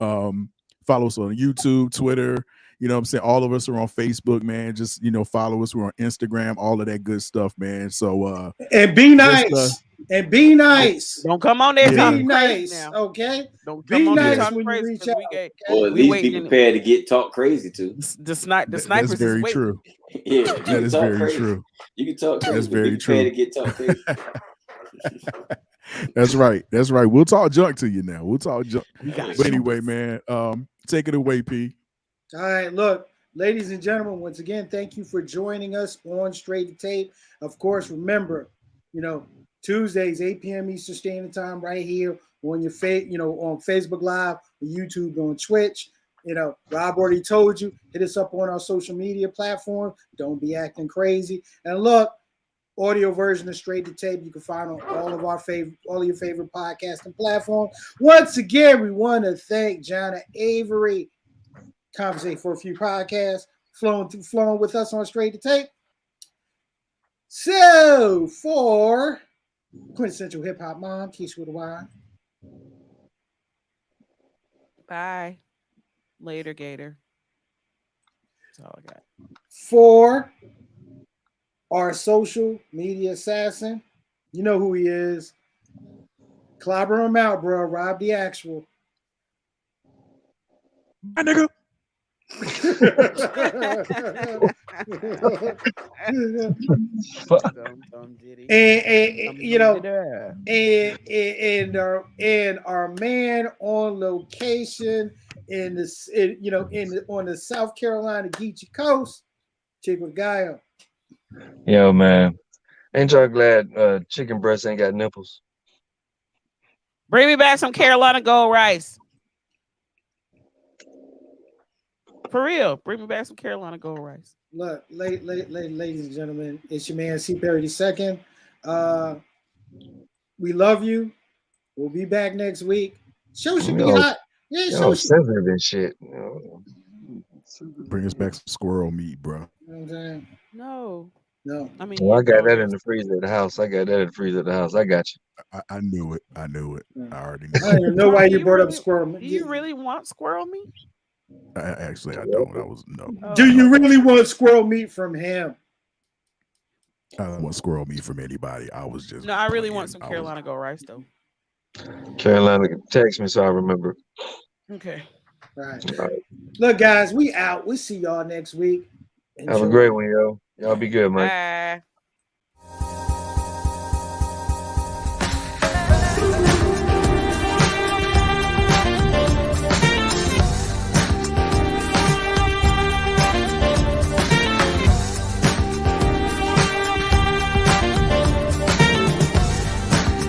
Follow us on YouTube, Twitter. You know what I'm saying? All of us are on Facebook, man. Just, follow us. We're on Instagram, all of that good stuff, man. So and be nice. And be nice. Don't come on there Yeah. talking Be crazy nice. now. Okay. Don't Be come on there nice talking when you crazy reach because out. Or at we least waiting be in prepared to get talked crazy too. the that's snipers very is waiting. true. Yeah, That is very true. You can talk crazy. That's but be very prepared true. to get talked crazy. That's right. We'll talk junk to you now. We'll talk junk. We got But you. anyway, man, take it away, P. All right, look, ladies and gentlemen, once again, thank you for joining us on Straight to Tape. Of course, remember, Tuesdays, 8 p.m. Eastern Standard Time, right here on your on Facebook Live, on YouTube, on Twitch. Rob already told you, hit us up on our social media platform. Don't be acting crazy. And look, audio version of Straight to Tape you can find on all of your favorite podcasting platforms. Once again, we want to thank Jonna Avery, Conversate for a Few podcasts, flowing with us on Straight to Tape. So for Quintessential Hip Hop Mom, Keisha with a Y. Bye. Later, Gator. That's all I got. For our social media assassin, you know who he is. Clobber him out, bro. Rob the actual. My nigga. And you know, and our man on location in this, on the South Carolina Geechee coast, Chick with Guile. Yo, man. Ain't y'all glad chicken breast ain't got nipples? Bring me back some Carolina Gold rice. For real, bring me back some Carolina Gold rice. Look, ladies and gentlemen, it's your man C. Perry II. We love you. We'll be back next week. Show should be hot. Yeah, show should be sensitive and shit. Bring us back some squirrel meat, bro. You know what I'm saying? No. I mean, well, I got that in the freezer at the house. I got you. I knew it. I already knew. I don't even know why you brought up squirrel meat. Do you really want squirrel meat? Actually, I don't. I was no. Do you really want squirrel meat from him? I don't want squirrel meat from anybody. I was just. No, I really want some Carolina Gold rice though. Carolina, text me so I remember. Okay. All right. Look, guys, we out. We see y'all next week. Have a great one, yo. Y'all be good, man. Bye.